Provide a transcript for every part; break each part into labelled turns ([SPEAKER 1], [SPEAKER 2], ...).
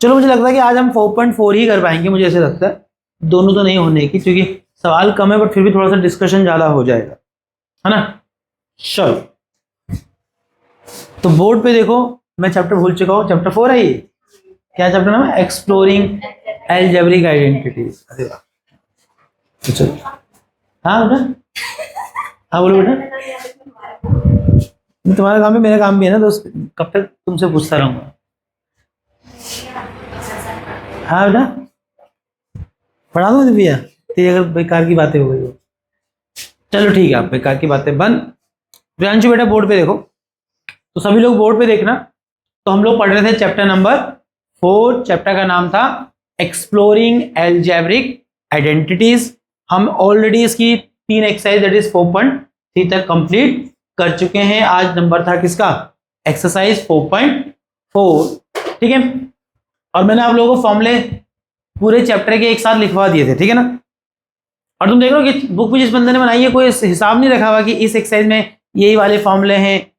[SPEAKER 1] चलो मुझे लगता है कि आज हम 4.4 ही कर पाएंगे, मुझे ऐसे लगता है, दोनों तो नहीं होने की, क्योंकि सवाल कम है बट फिर भी थोड़ा सा डिस्कशन ज्यादा हो जाएगा, है ना। चलो तो बोर्ड पे देखो, मैं चैप्टर भूल चुका हूँ, चैप्टर 4 है ये, क्या चैप्टर नाम है? Exploring algebraic identities. अरे वाह, तो चलो हाँ बेटा, हाँ बोलो बेटा। तुम्हारा काम है, मेरा काम भी है ना दोस्त, कब तक तुमसे पूछता रहूंगा। हाँ बेटा पढ़ा दो भैया, तेरी अगर बेकार की बातें हो गई हो। चलो ठीक है, आप बेकार की बातें बंद। प्रियांशु बेटा बोर्ड पे देखो, तो सभी लोग बोर्ड पे देखना। तो हम लोग पढ़ रहे थे चैप्टर नंबर 4, चैप्टर का नाम था एक्सप्लोरिंग अलजेब्रिक आइडेंटिटीज। हम ऑलरेडी इसकी 3 एक्सरसाइज दैट इज 4.3 तक कंप्लीट कर चुके हैं। आज नंबर था किसका? एक्सरसाइज 4.4, ठीक है। और मैंने आप लोगों को फॉर्मूले पूरे चैप्टर के एक साथ लिखवा दिए थे, ठीक है ना। और तुम देख रहे हो कि बुक भी जिस बंदे ने बनाई है कोई हिसाब नहीं रखा हुआ कि इस एक्सरसाइज में यही वाले फॉर्मूले हैं,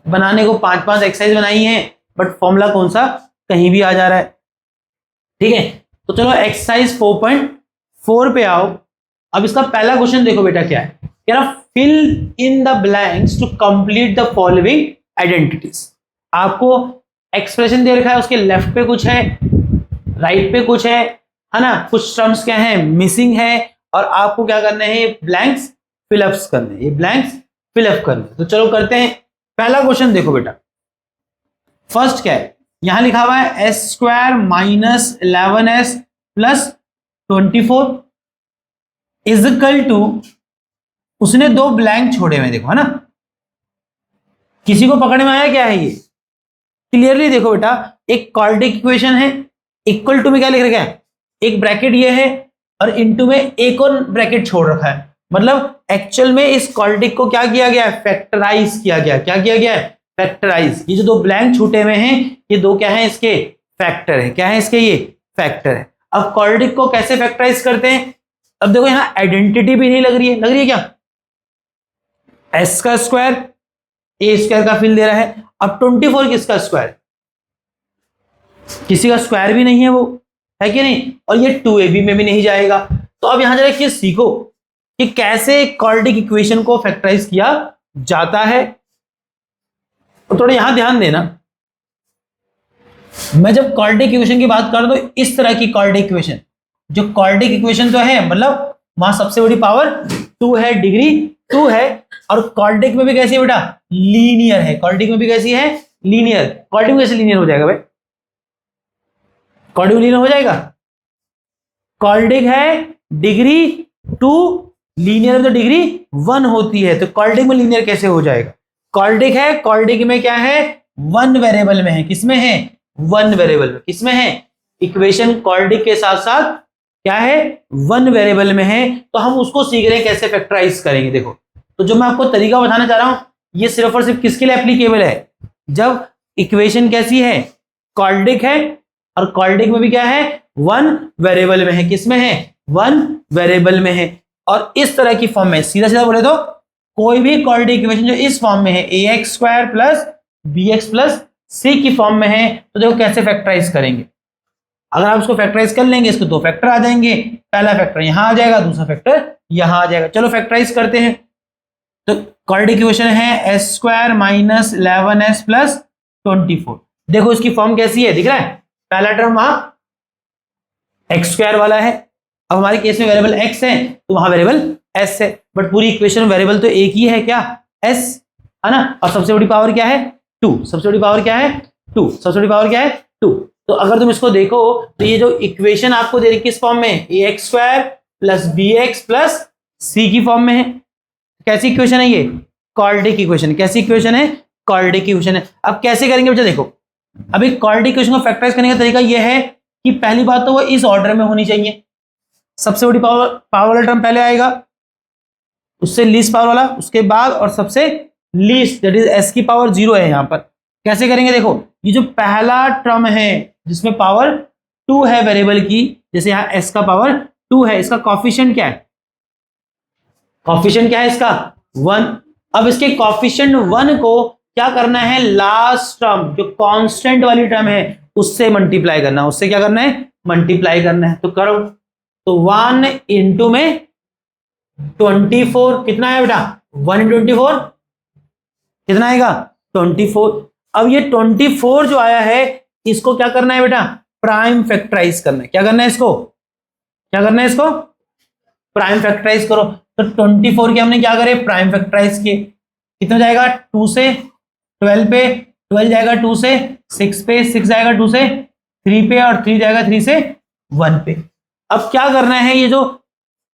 [SPEAKER 1] बनाने को 5-5 एक्सरसाइज बनाई हैं बट फॉर्मूला कौन सा कहीं भी आ जा रहा है, ठीक है। तो चलो एक्सरसाइज 4.4 पे आओ। अब इसका पहला क्वेश्चन देखो बेटा, क्या है कह रहा, fill in the blanks to complete the following identities. आपको एक्सप्रेशन दे रखा है, उसके लेफ्ट पे कुछ है, राइट पे कुछ है ना, कुछ टर्म्स क्या है मिसिंग है, और आपको क्या करना है, ब्लैंक्स फिलअप्स करने, ये ब्लैंक्स फिलअप करने। तो चलो करते हैं। पहला क्वेश्चन देखो बेटा, फर्स्ट क्या है, यहां लिखा हुआ है s² - 11s + 24 is equal to, उसने 2 ब्लैंक छोड़े हुए देखो, है ना। किसी को पकड़ में आया क्या है ये? क्लियरली देखो बेटा, एक क्वाड्रेटिक इक्वेशन है, इक्वल टू में क्या लिख रखा है, एक ब्रैकेट ये है और इनटू में एक और ब्रैकेट छोड़ रखा है। मतलब एक्चुअल में इस क्वाड्रेटिक को क्या किया गया है, फैक्टराइज किया गया। क्या किया गया है? फैक्टराइज। ये जो 2 ब्लैंक छूटे हुए हैं ये 2 क्या है, इसके फैक्टर है। क्या है इसके? ये फैक्टर है। अब क्वाड्रेटिक को कैसे फैक्टराइज करते हैं? अब देखो यहां आइडेंटिटी भी नहीं लग रही है, लग रही है क्या? s² a² का फिल दे रहा है। अब 24 किसका स्क्वायर? किसी का स्क्वायर भी नहीं है वो, है कि नहीं। और ये 2ab में भी नहीं जाएगा। तो अब यहां जरा एक चीज सीखो कि कैसे क्वाड्रेटिक इक्वेशन को फैक्टराइज किया जाता है। तो थोड़ा यहां ध्यान देना, मैं जब क्वाड्रेटिक इक्वेशन की बात कर रहा हूं तो इस तरह की क्वाड्रेटिक इक्वेशन, जो क्वाड्रेटिक इक्वेशन तो है, मतलब वहां सबसे बड़ी पावर 2 है, डिग्री 2 है। और क्वाड्रेटिक में भी कैसी है बेटा? लीनियर है। क्वाड्रेटिक में भी कैसी है? लीनियर। क्वाड्रेटिक में कैसे लीनियर हो जाएगा भाई? क्वाड्रेटिक लीनियर हो जाएगा? क्वाड्रेटिक है डिग्री 2, लीनियर में तो डिग्री 1 होती है, तो क्वाड्रेटिक में लीनियर कैसे हो जाएगा? क्वाड्रेटिक है, क्वाड्रेटिक में क्या है? 1 वेरिएबल में है। किसमें है? 1 वेरिएबल में। किसमें है? इक्वेशन क्वाड्रेटिक के साथ साथ क्या है? 1 वेरिएबल में है। तो हम उसको सीख रहे हैं कैसे फैक्टराइज करेंगे। देखो, तो जो मैं आपको तरीका बताना चाह रहा हूं ये सिर्फ और सिर्फ किसके लिए एप्लीकेबल है? जब इक्वेशन कैसी है? क्वाड्रेटिक है, और क्वाड्रेटिक में भी क्या है? 1 वेरिएबल में है। किसमें है? 1 वेरिएबल में है। और इस तरह की फॉर्म में, सीधा सीधा बोले तो कोई भी क्वाड्रेटिक इक्वेशन जो इस फॉर्म में है, ax² + bx + c की फॉर्म में है, तो देखो कैसे फैक्टराइज करेंगे। अगर आप इसको फैक्टराइज कर लेंगे, इसको 2 फैक्टर आ जाएंगे। पहला फैक्टर यहां आ जाएगा, दूसरा फैक्टर यहां आ जाएगा। चलो फैक्टराइज करते हैं। तो क्वाड्रेटिक इक्वेशन है s² - 11s + 24। देखो इसकी फॉर्म कैसी है, दिख रहा है? पहला टर्म वहां x² वाला है। अब हमारे केस में वेरिएबल x है तो वहां वेरिएबल s है, बट पूरी इक्वेशन वेरिएबल तो एक ही है, क्या? s, है ना। और सबसे बड़ी पावर क्या है? 2। सबसे बड़ी पावर क्या है? 2। सबसे बड़ी पावर क्या है? 2। तो अगर तुम इसको देखो तो ये जो इक्वेशन आपको दे रही किस फॉर्म में? ax² + bx + c की फॉर्म में है। कैसी इक्वेशन है ये? Quadratic equation. कैसी इक्वेशन है? क्वाड्रेटिक इक्वेशन है। अब कैसे करेंगे बच्चा? देखो, अभी क्वाड्रेटिक इक्वेशन को फैक्टराइज करने का तरीका यह है कि पहली बात तो वो इस ऑर्डर में होनी चाहिए। सबसे बड़ी पावर वाला टर्म पहले आएगा, उससे लीस्ट पावर वाला उसके बाद, और सबसे लीस्ट दैट इज s की पावर 0 है यहां पर। कैसे करेंगे? देखो, ये जो पहला टर्म है जिसमें पावर 2 है वेरिएबल की, जैसे यहां s का पावर 2 है, इसका कॉफिशिएंट क्या है? कॉफिशिएंट क्या है इसका? 1। अब इसके कॉफिशिएंट 1 को क्या करना है, लास्ट टर्म जो कांस्टेंट वाली टर्म है उससे मल्टीप्लाई करना है, उससे क्या करना है, मल्टीप्लाई करना है। तो करो, तो 1 इंटू में 24 कितना है बेटा, 1 इंटू 24 कितना आएगा 24। अब ये 24 जो आया है इसको क्या करना है बेटा, प्राइम फैक्टराइज करना है। क्या करना है इसको, क्या करना है इसको, प्राइम फैक्टराइज करो। तो 24 के हमने क्या करे, प्राइम फैक्टराइज किए, कितना जाएगा 2 से 12 पे, 12 जाएगा 2 से 6 पे, 6 जाएगा 2 से 3 पे, और 3 जाएगा 3 से 1 पे। अब क्या करना है, ये जो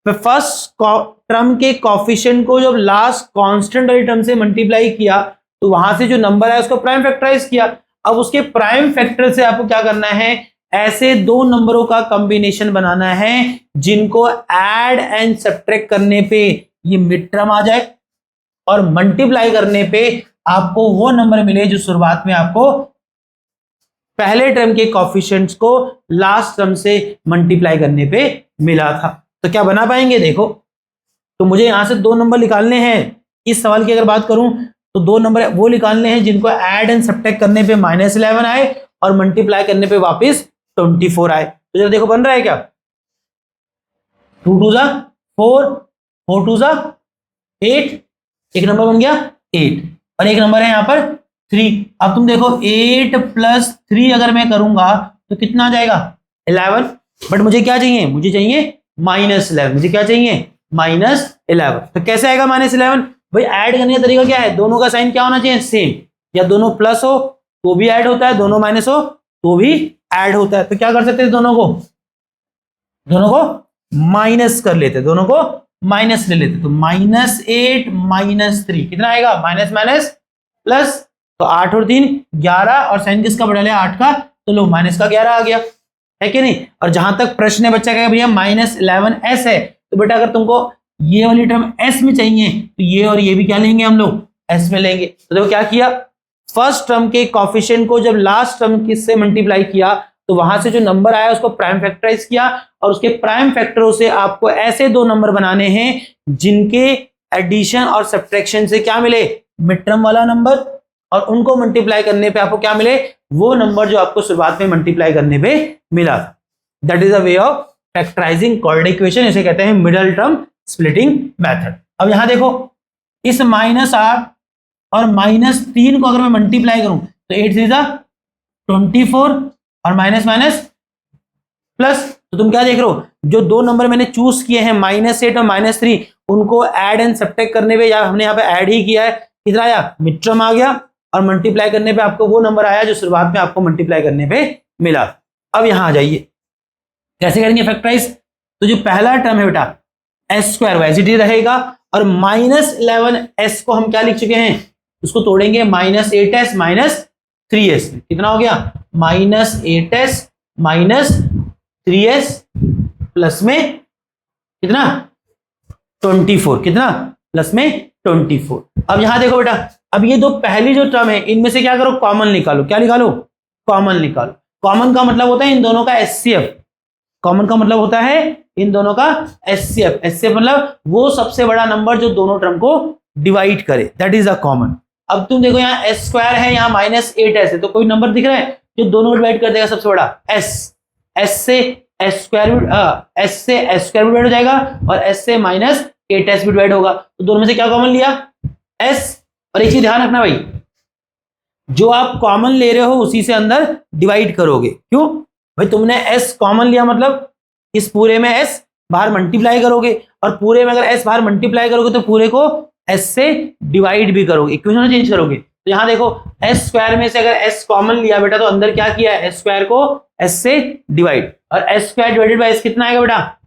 [SPEAKER 1] फर्स्ट टर्म के कोफिशिएंट को जब लास्ट कांस्टेंट वाली टर्म से मल्टीप्लाई किया तो वहां से जो नंबर है उसको प्राइम फैक्टराइज किया। अब उसके प्राइम फैक्टर से आपको क्या करना है, ऐसे दो नंबरों का कॉम्बिनेशन बनाना है जिनको ऐड एंड सब्ट्रैक्ट करने पे ये मिड टर्म आ जाए और मल्टीप्लाई करने पे आपको वो नंबर मिले जो शुरुआत में आपको पहले टर्म के कोफिशिएंट्स को लास्ट टर्म से मल्टीप्लाई करने पे मिला था। तो क्या बना पाएंगे, देखो, तो मुझे यहां से दो नंबर निकालने हैं। इस सवाल की अगर बात करूं तो दो नंबर वो निकालने हैं जिनको ऐड एंड सब्ट्रैक्ट करने पे -11 आए और मल्टीप्लाई करने पे वापस 24 आए। तो जरा देखो बन रहा है क्या, 2 2 जा 4, 4 2 जा 8, एक नंबर बन गया 8 और एक नंबर है यहाँ पर 3। अब तुम देखो 8 + 3 अगर मैं करूंगा तो कितना आ जाएगा 11, बट मुझे क्या चाहिए, मुझे चाहिए -11, मुझे क्या चाहिए -11। तो कैसे आएगा -11, भाई ऐड करने का तरीका क्या है, दोनों का साइन क्या होना चाहिए सेम, या दोनों प्लस हो तो भी ऐड होता है, दोनों माइनस हो तो भी ऐड होता है। तो क्या कर सकते हैं, दोनों को माइनस कर लेते, दोनों को माइनस ले लेते। तो -8 - 3 कितना आएगा, माइनस माइनस प्लस, तो 8 और 3 11 और साइन किसका बढ़ा लिया 8 का, तो लो माइनस का 11 आ गया, है कि नहीं। और जहां तक प्रश्न है बच्चा कहेगा भैया -11s है, तो बेटा अगर तुमको ये वाली टर्म s में चाहिए तो ये और ये भी क्या लेंगे हम लोग, s में लेंगे। तो देखो क्या किया, फर्स्ट टर्म के कोफिशिएंट को जब लास्ट टर्म किससे मल्टीप्लाई किया तो वहां से जो नंबर आया उसको प्राइम फैक्टराइज किया और उसके प्राइम फैक्टरों से आपको ऐसे दो नंबर बनाने हैं जिनके एडिशन और सब्ट्रैक्शन से क्या मिले, मिड टर्म वाला नंबर, और उनको मल्टीप्लाई करने पे आपको क्या मिले, वो नंबर जो आपको शुरुआत में मल्टीप्लाई करने पे मिला। That is a way of factorising coordinate equation, इसे कहते हैं मिडल टर्म स्प्लिटिंग मेथड। अब यहां देखो इस -8 और -3 को अगर मैं मल्टीप्लाई करूं तो 8 3 24 और माइनस माइनस प्लस, तो तुम क्या देख रहे हो, जो दो नंबर मैंने चूज किए हैं -8 और -3 उनको ऐड एंड सब्ट्रैक्ट करने पे, या हमने यहाँ पे ऐड ही किया है, कितना आया मिड टर्म आ गया, और मल्टीप्लाई करने पे आपको वो नंबर आया जो शुरुआत में आपको मल्टीप्लाई करने पे मिला। अब यहां आ जाइए कैसे करेंगे फैक्टराइज। तो जो पहला टर्म है बेटा s² वैसे रहेगा, और -11s को हम क्या लिख चुके हैं, उसको तोड़ेंगे -8s - 3s, कितना हो गया -8s - 3s प्लस में कितना 24, कितना प्लस में 24। अब यहां देखो बेटा, अब ये दो पहली जो टर्म है इनमें से क्या करो, कॉमन निकालो। क्या निकालो, कॉमन निकालो। कॉमन का मतलब होता है इन दोनों का HCF, कॉमन का मतलब होता है इन दोनों का HCF, HCF मतलब वो सबसे बड़ा नंबर जो दोनों टर्म को डिवाइड करे, दैट इज अ कॉमन। अब तुम देखो यहाँ s² है, यहाँ -8s है, तो कोई नंबर दिख रहा है जो दोनों डिवाइड कर देगा सबसे बड़ा s, s से s² डिवाइड हो जाएगा और s से -8s भी डिवाइड होगा, तो दोनों में से क्या कॉमन लिया s। और एक चीज ध्यान रखना भाई, जो आप कॉमन ले रहे हो उसी से अंदर डिवाइड करोगे। क्यों भाई, तुमने s कॉमन लिया मतलब इस पूरे में s बाहर मल्टीप्लाई करोगे, और पूरे में अगर s बाहर मल्टीप्लाई करोगे तो पूरे को s से डिवाइड भी करोगे, इक्वेशन चेंज करोगे। तो यहां देखो s² में से अगर s कॉमन लिया बेटा तो अंदर क्या किया है, s² को s से डिवाइड, और s² डिवाइडेड बाय s कितना आएगा बेटा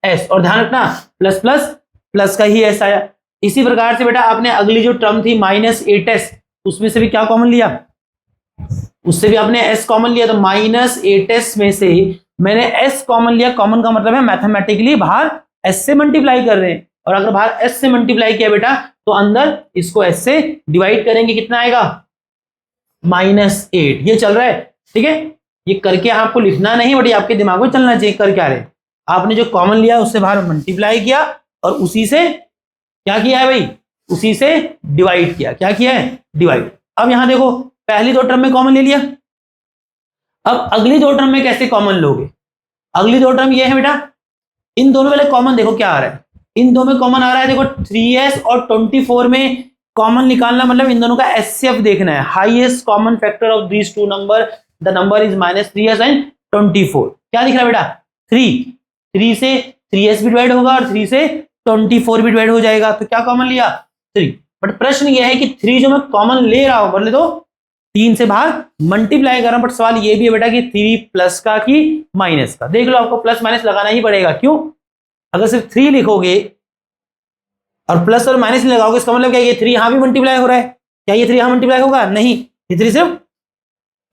[SPEAKER 1] s, और ध्यान रखना प्लस प्लस प्लस का ही s आया। इसी प्रकार से बेटा आपने अगली जो टर्म थी -8s, उसमें से भी क्या कॉमन लिया, उससे भी आपने s कॉमन लिया, तो -8s में से मैंने s कॉमन लिया। कॉमन का मतलब है मैथमेटिकली बाहर s से मल्टीप्लाई कर रहे हैं, और अगर बाहर s से मल्टीप्लाई किया बेटा तो अंदर इसको s से डिवाइड करेंगे, कितना आएगा -8। ये चल रहा है, ठीक है, ये करके आपको लिखना नहीं, बट आपके दिमाग में चलना चाहिए कर क्या रहे। आपने जो कॉमन लिया उससे बाहर मल्टीप्लाई किया और उसी से क्या किया है भाई, उसी से डिवाइड किया। क्या किया है, डिवाइड। अब यहां देखो पहली दो टर्म में कॉमन ले लिया, अब अगली दो टर्म में कैसे कॉमन लोगे? अगली दो टर्म ये है बेटा, इन दोनों में कॉमन देखो क्या आ रहा है, इन दोनों में कॉमन आ रहा है देखो 3s और 24 में कॉमन निकालना मतलब इन दोनों का एचसीएफ देखना है, highest common factor of these two number, the number is -3s and 24। क्या दिख रहा है बेटा? 3 से 3s भी डिवाइड होगा और 3 से 24 भी डिवाइड हो जाएगा, तो क्या कॉमन लिया? 3। बट प्रश्न यह है कि 3 जो मैं कॉमन ले रहा हूं बोले तो 3 से बाहर मल्टीप्लाई कर रहा हूं, बट सवाल ये भी है बेटा कि 3 प्लस का कि माइनस का। देख लो आपको प्लस माइनस लगाना ही पड़ेगा, क्यों? अगर सिर्फ 3 लिखोगे और प्लस और माइनस नहीं लगाओगे इसका मतलब क्या ये 3 यहां भी मल्टीप्लाई हो रहा है, क्या ये 3 यहां मल्टीप्लाई होगा? नहीं, ये 3 सिर्फ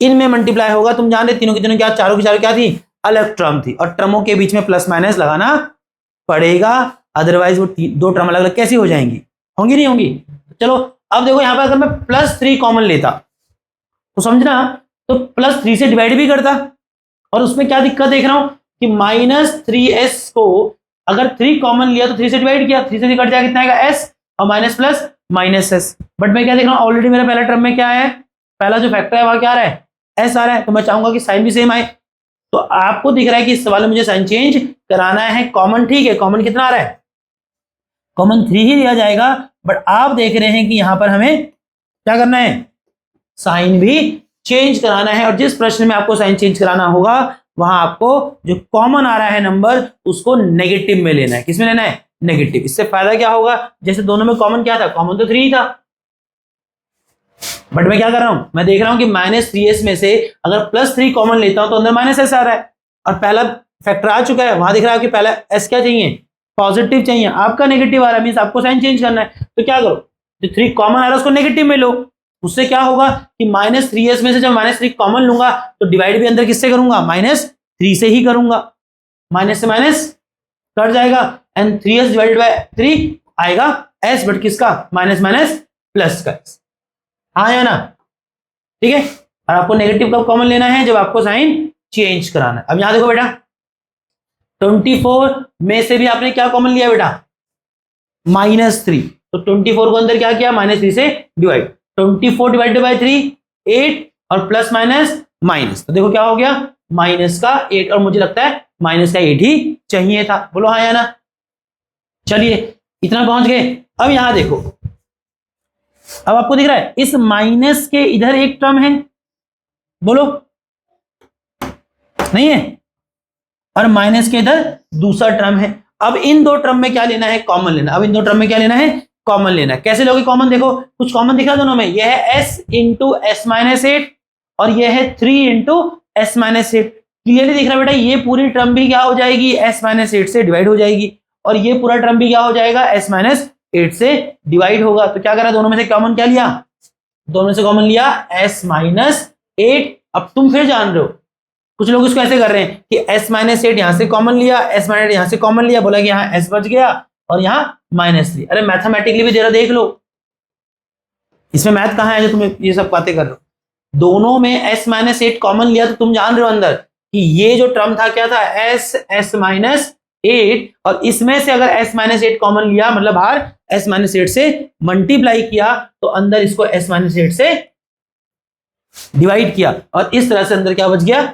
[SPEAKER 1] इनमें मल्टीप्लाई होगा। तुम जान रहे तीनों की तीनों क्या, चारों की चारों क्या थी? अलग टर्म थी, और टर्मों के बीच में प्लस माइनस लगाना पड़ेगा, अदरवाइज वो दो टर्म अलग अलग कैसी हो जाएंगी? होंगी नहीं होंगी? चलो अब देखो यहां पर अगर मैं +3 कॉमन लेता तो समझना, तो +3 से डिवाइड भी करता, और उसमें क्या दिक्कत देख रहा हूं कि -3s को अगर 3 कॉमन लिया तो 3 से डिवाइड किया, 3 से कट जाएगा कितना आएगा? s, और minus plus minus S. But मैं क्या देख रहा हूं ऑलरेडी मेरा पहला टर्म में क्या है, पहला जो फैक्टर है वहां क्या आ रहा है? s आ रहा है, तो मैं चाहूंगा कि साइन भी सेम आए। तो आपको दिख रहा है कि इस सवाल में मुझे साइन चेंज कराना है। कॉमन ठीक है, कॉमन कितना आ रहा है? कॉमन 3 ही लिया जाएगा, बट आप देख रहे हैं कि यहां पर हमें क्या करना है? साइन भी चेंज कराना है, और जिस प्रश्न में आपको साइन चेंज कराना होगा वहां आपको जो कॉमन आ रहा है नंबर उसको नेगेटिव में लेना है। किसमें लेना है? नेगेटिव। इससे फायदा क्या होगा? जैसे दोनों में कॉमन क्या था? कॉमन तो 3 ही था, बट मैं क्या कर रहा हूं, मैं देख रहा हूं कि -3s में से अगर +3 कॉमन लेता हूं तो अंदर -s आ रहा है, और पहला फैक्टर आ चुका है, वहां दिख रहा है कि पहला s क्या चाहिए? पॉजिटिव चाहिए, आपका नेगेटिव आ रहा है, मींस आपको साइन चेंज करना है। तो क्या करो, जो 3 कॉमन आ रहा है उसको नेगेटिव में लो, उससे क्या होगा कि -3s में से जब -3 कॉमन लूंगा तो डिवाइड भी अंदर किससे करूंगा? -3 से ही करूंगा, माइनस से माइनस कट जाएगा, एंड 3s डिवाइडेड बाय 3 आएगा s, बट किसका? माइनस माइनस प्लस का s। हाँ या ना? ठीक है, और आपको नेगेटिव कब कॉमन लेना है? जब आपको साइन चेंज कराना है। अब यहां देखो बेटा 24 में से भी आपने क्या कॉमन लिया बेटा? -3, तो 24 को अंदर क्या किया? -3 से डिवाइड, 24 डिवाइडेड बाय 3 8, और प्लस माइनस माइनस, तो देखो क्या हो गया? माइनस का 8, और मुझे लगता है माइनस का 8 ही चाहिए था। बोलो हाँ या ना? चलिए इतना पहुंच गए। अब यहां देखो, अब आपको दिख रहा है इस माइनस के इधर एक टर्म है, बोलो नहीं है, और माइनस के इधर दूसरा टर्म है। अब इन दो टर्म में क्या लेना है? कॉमन लेना। अब इन दो टर्म में क्या लेना है? कॉमन लेना है। कैसे लोगे कॉमन? देखो कुछ कॉमन दिख रहा है दोनों में, यह है s इंटू s-8 और यह है 3 इंटू s-8। क्लियरली दिख रहा है बेटा, ये पूरी टर्म भी क्या हो जाएगी? s-8 से डिवाइड हो जाएगी, और ये पूरा टर्म भी क्या हो जाएगा? s-8 से डिवाइड होगा। तो क्या करा, दोनों में से कॉमन क्या लिया? दोनों में से कॉमन लिया s-8। अब तुम फिर जान रहे हो, कुछ लोग इसको ऐसे कर रहे हैं कि s-8 यहां से कॉमन लिया, s-8 यहां से कॉमन लिया, बोला कि यहां s बच गया और यहां -3। अरे मैथमेटिकली भी जरा देख लो, इसमें मैथ कहां है जो तुम ये सब बातें कर रहे हो? दोनों में s-8 कॉमन लिया, तो तुम जान रहे हो अंदर कि ये जो टर्म था क्या था? s-8, और इसमें से अगर s-8 कॉमन लिया मतलब बाहर s-8 से मल्टीप्लाई किया, तो अंदर इसको s-8 से डिवाइड किया, और इस तरह से अंदर क्या बच गया?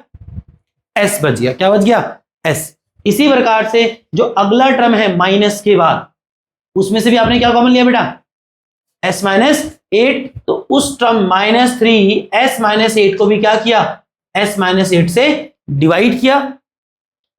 [SPEAKER 1] s बच गया। क्या बच गया? s। इसी प्रकार से जो अगला टर्म है माइनस के बाद, उसमें से भी आपने क्या कॉमन लिया बेटा? s-8, तो उस टर्म -3 s-8 को भी क्या किया? s-8 से डिवाइड किया,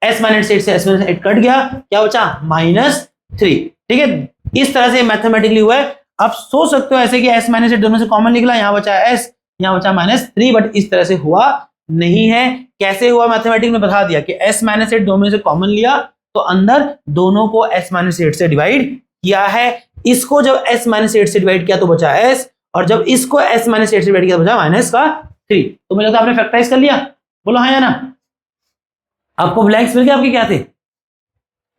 [SPEAKER 1] s-8 से s-8 कट गया, क्या बचा? -3। ठीक है, इस तरह से मैथमेटिकली हुआ है। आप सोच सकते हो ऐसे कि s-8 दोनों से कॉमन निकला, यहां बचा s, यहां बचा -3, बट इस तरह से हुआ नहीं है। कैसे हुआ? मैथमेटिक्स में बता दिया कि s-8 दोनों से कॉमन लिया, तो अंदर दोनों को s-8 से डिवाइड किया है। इसको जब s-8 से डिवाइड किया तो बचा s, और जब इसको s-8 से डिवाइड किया तो बचा -3। तो मुझे लगता है आपने फैक्टराइज कर लिया। बोलो हाँ या ना? आपको ब्लैंक्स मिल गए आपके क्या थे?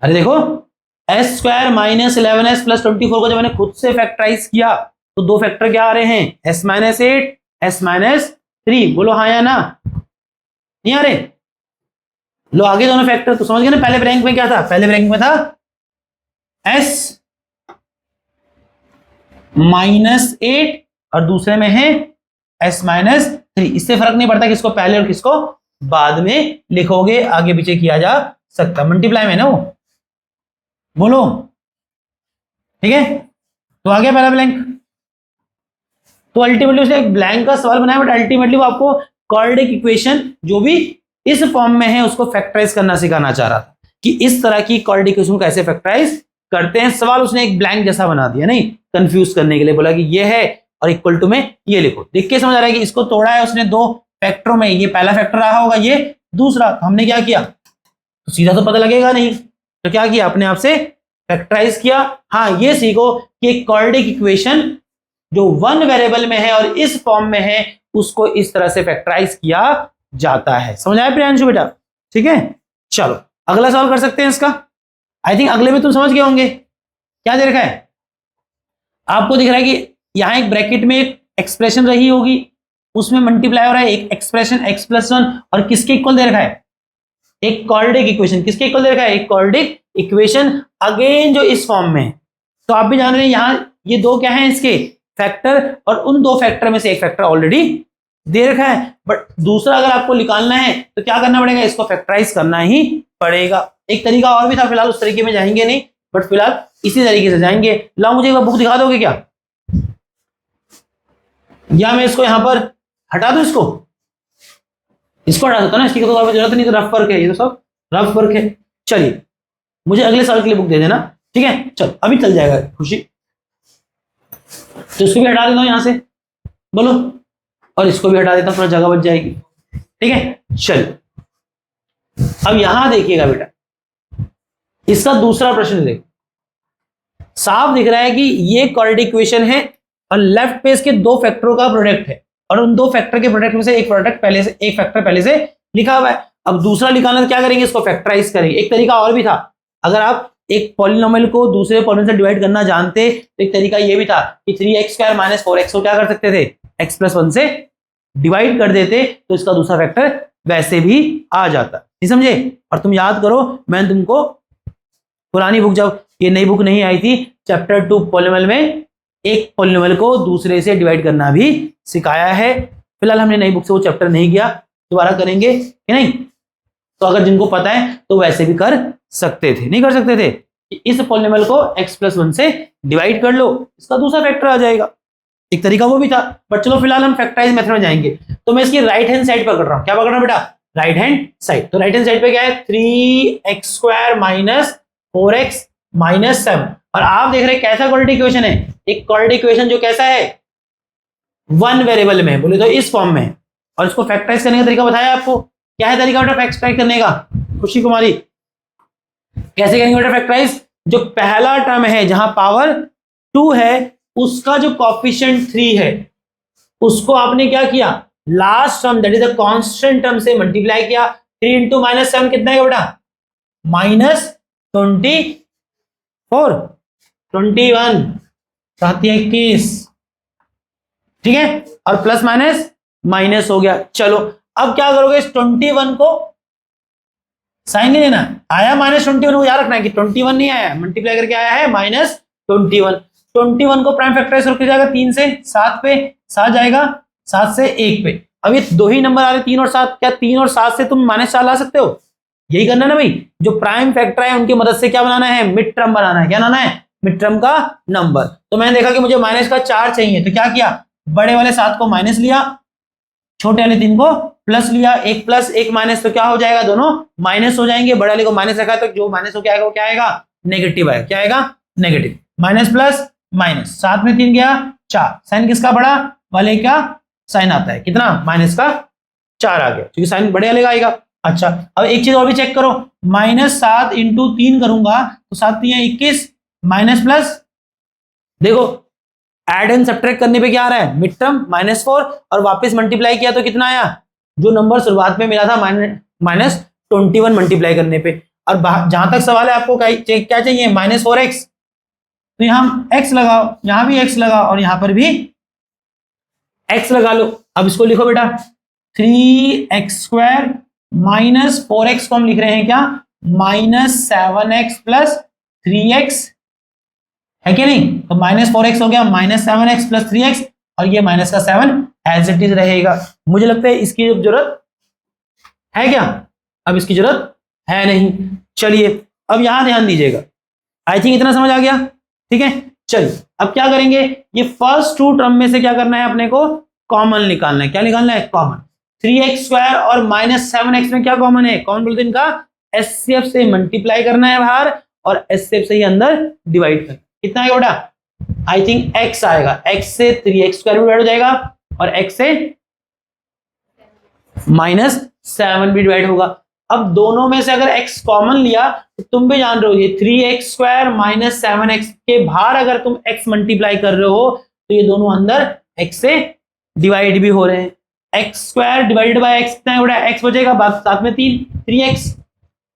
[SPEAKER 1] अरे देखो s² - 11s + 24 को जब मैंने खुद से फैक्टराइज किया तो दो फैक्टर क्या आ रहे हैं? s-8 s-3। बोलो हाँ या ना? नहीं आ रहे? लो आगे दोनों फैक्टर तो समझ गए ना। पहले रैंक में क्या था? पहले रैंक में था s -8 और दूसरे में है s माइनस 3। इससे फर्क नहीं पड़ता किसको पहले और किसको बाद में लिखोगे, आगे पीछे किया जा सकता। मल्टीप्लाई में ना वो, बोलो ठीक है। तो आ गया पहला ब्लैंक। तो अल्टीमेटली उसने एक ब्लैंक का सवाल बनाया, बट अल्टीमेटली वो आपको क्वाड्रेटिक इक्वेशन जो भी इस फॉर्म में है उसको फैक्टराइज करना सिखाना चाह रहा था कि इस तरह की क्वाड्रेटिक इक्वेशन को कैसे फैक्टराइज करते हैं। सवाल उसने एक ब्लैंक जैसा बना दिया, नहीं कंफ्यूज करने के लिए, बोला कि ये है और इक्वल टू में ये लिखो। देख के समझ आ रहा है कि इसको तोड़ा है उसने दो फैक्टरों में, ये पहला फैक्टर रहा होगा, ये दूसरा। तो हमने क्या किया, तो सीधा तो पता लगेगा नहीं, तो क्या किया, अपने आप से फैक्टराइज किया। हाँ ये सीखो कि क्वाड्रेटिक इक्वेशन जो वन वेरिएबल में है और इस फॉर्म में है उसको इस तरह से फैक्टराइज किया जाता है। समझ आया प्रियांशु बेटा? ठीक है, चलो अगला सवाल कर सकते हैं इसका। आई थिंक अगले में तुम समझ गए होंगे। क्या दे रखा है आपको, दिख रहा है कि यहां एक ब्रैकेट में एक एक्सप्रेशन रही होगी, उसमें मल्टीप्लाई हो रहा है एक एक्सप्रेशन x+1, और किसके इक्वल दे रखा है, एक क्वाड्रेटिक इक्वेशन। किसके इक्वल दे रखा है, एक क्वाड्रेटिक इक्वेशन अगेन जो इस फॉर्म में है। तो आप भी जान रहे हैं यहां ये दो क्या है इसके फैक्टर, और उन दो फैक्टर में से एक फैक्टर ऑलरेडी दे रखा है, बट दूसरा अगर आपको निकालना है तो क्या करना पड़ेगा, इसको फैक्टराइज करना ही पड़ेगा। एक तरीका और भी था, फिलहाल उस तरीके में जाएंगे नहीं, बट फिलहाल इसी तरीके से जाएंगे। लाओ मुझे एक बार बुक दिखा दोगे क्या, या मैं इसको यहां पर हटा दूं, इसको हटा सकता ना, इसकी तो जरूरत नहीं, तो रफ वर्क है, ये तो सब रफ वर्क है। चलिए मुझे अगले साल के लिए बुक दे देना, ठीक है। चल अभी चल जाएगा खुशी, तो इसको भी हटा देता हूं यहां से, बोलो, और इसको भी हटा देता हूं, थोड़ा जगह बच जाएगी, ठीक है। चल अब यहां देखिएगा बेटा, इसका दूसरा प्रश्न देखो, साफ दिख रहा है कि ये क्वाड्रेटिक इक्वेशन है और लेफ्ट पे इसके दो फैक्टरों का प्रोडक्ट है, और उन दो फैक्टर के प्रोडक्ट में से एक फैक्टर पहले से लिखा हुआ है। अब दूसरा निकालना तो क्या करेंगे, इसको फैक्टराइज करेंगे। एक तरीका और भी था, अगर आप एक पॉलिनोमियल को दूसरे पॉलिनोमियल से डिवाइड करना जानते तो एक तरीका ये भी था कि 3x² - 4x को क्या कर सकते थे, x+1 से डिवाइड कर देते, तो इसका दूसरा फैक्टर वैसे भी आ जाता। नहीं समझे? और तुम याद करो, मैंने तुमको पुरानी बुक, जब ये नई बुक नहीं आई थी, चैप्टर 2 पॉलिनोमियल में एक पॉलिनोमियल को दूसरे से डिवाइड करना भी सिखाया है। फिलहाल हमने नई बुक से वो चैप्टर नहीं किया, दोबारा करेंगे कि नहीं। तो अगर जिनको पता है तो वैसे भी कर सकते थे, नहीं कर सकते थे, इस पॉलिनोमियल को x+1 से डिवाइड कर लो, इसका दूसरा फैक्टर आ जाएगा। एक तरीका वो भी था, बट चलो फिलहाल हम फैक्टराइज मेथड में जाएंगे। तो मैं इसकी राइट हैंड साइड पकड़ रहा हूं, क्या पकड़ रहा हूं बेटा, राइट हैंड साइड। तो राइट हैंड साइड पे क्या है, 3x² - 4x - 7। और आप देख रहे हैं कैसा क्वाड्रेटिक इक्वेशन है, एक क्वाड्रेटिक इक्वेशन जो कैसा है, वन वेरिएबल में, बोले तो इस फॉर्म में। और इसको फैक्टराइज करने का तरीका बताया आपको, क्या है तरीका बेटा फैक्टराइज करने का, खुशी कुमारी कैसे करेंगे बेटा फैक्टराइज। जो पहला टर्म है जहां पावर 2 है, उसका जो कोएफिशिएंट 3 है, उसको आपने क्या किया, last term that is a constant term से मल्टीप्लाई किया। 3 × -7 कितना है बेटा, -24, 21, 21, ठीक है, और प्लस माइनस माइनस हो गया। चलो अब क्या करोगे, इस 21 को साइन नहीं देना, आया -21 को याद रखना है कि 21 नहीं आया, मल्टीप्लाई करके आया है -21। 21 को प्राइम फैक्टराइज करके जाएगा 3 से 7 पे, 7 जाएगा 7 से 1 पे। अब ये दो ही नंबर आ रहे 3 और 7, क्या 3 और 7 से तुम -4 ला सकते हो, यही करना ना भाई। जो प्राइम फैक्टर है उनकी मदद से क्या बनाना है, मिड टर्म बनाना है। क्या बनाना है, मिड टर्म का नंबर। तो मैंने देखा कि मुझे -4 चाहिए, तो क्या किया, बड़े वाले 7 को माइनस लिया, छोटे वाले 3 को प्लस लिया, 1 प्लस 1 माइनस, तो क्या हो जाएगा, दोनों माइनस हो जाएंगे। बड़े वाले को माइनस रखा तो जो माइनस हो क्या आएगा, वो क्या आएगा, नेगेटिव आएगा। क्या आएगा, नेगेटिव। माइनस प्लस माइनस, 7 में 3 गया 4, साइन किसका, बड़ा वाले का साइन आता है कितना, -4 आ गया, क्योंकि साइन बड़े वाले का आएगा। अच्छा अब एक चीज और भी चेक करो, -7 × 3 करूंगा तो 7 3 21, माइनस प्लस, देखो एड एंड सब्ट्रैक्ट करने पे क्या आ रहा है, मिड टर्म -4, और वापस मल्टीप्लाई किया तो कितना आया, जो नंबर शुरुआत में मिला था -21 मल्टीप्लाई करने पे। और जहां तक सवाल है आपको क्या चाहिए, -4x, तो यहां x लगाओ, यहां भी x लगाओ, और यहां पर भी x लगा लो। अब इसको लिखो बेटा, 3x² - 4x को हम लिख रहे हैं क्या, -7x + 3x, है कि नहीं। तो -4x हो गया, -7x + 3x, और ये -7 एज इट इज रहेगा। मुझे लगता है इसकी जरूरत है क्या? अब इसकी जरूरत है नहीं। चलिए अब यहां ध्यान दीजिएगा, आई थिंक इतना समझ आ गया, ठीक है। चलिए अब क्या करेंगे, ये फर्स्ट टू टर्म में से क्या करना है अपने को, कॉमन निकालना है। क्या निकालना है? कॉमन। 3x² और -7x में क्या कॉमन है? कॉमन बोलते हैं इनका एचसीएफ से मल्टीप्लाई करना है बाहर और एचसीएफ से ही अंदर डिवाइड करना। कितना आएगा बेटा? आई थिंक x आएगा, x से 3x² भी डिवाइड हो जाएगा और x से -7 भी डिवाइड होगा। अब दोनों में से अगर x कॉमन लिया तो तुम भी जान रहे हो ये 3x² -7x के बाहर अगर तुम x मल्टीप्लाई कर रहे हो तो ये दोनों अंदर x से डिवाइड भी हो रहे हैं। x² डिवाइडेड बाय x कितना है बेटा? x बचेगा, बाकी साथ में 3x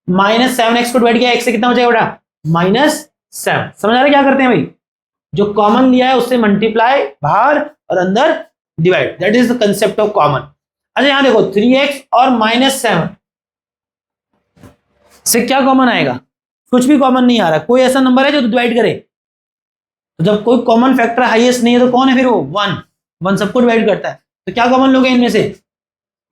[SPEAKER 1] -7x को डिवाइड किया x से कितना बचेगा बेटा? -7। समझ आ रहा है क्या करते हैं भाई? जो कॉमन लिया है उससे मल्टीप्लाई बाहर और अंदर divide, that is the concept of common. अच्छा यहां देखो 3x और -7 से क्या कॉमन आएगा? कुछ भी कॉमन नहीं आ रहा। कोई ऐसा नंबर है जो डिवाइड करे? तो जब कोई कॉमन फैक्टर हाईएस्ट नहीं है तो कौन है फिर वो? 1 सबको डिवाइड करता है। तो क्या कॉमन लोगे इनमें से?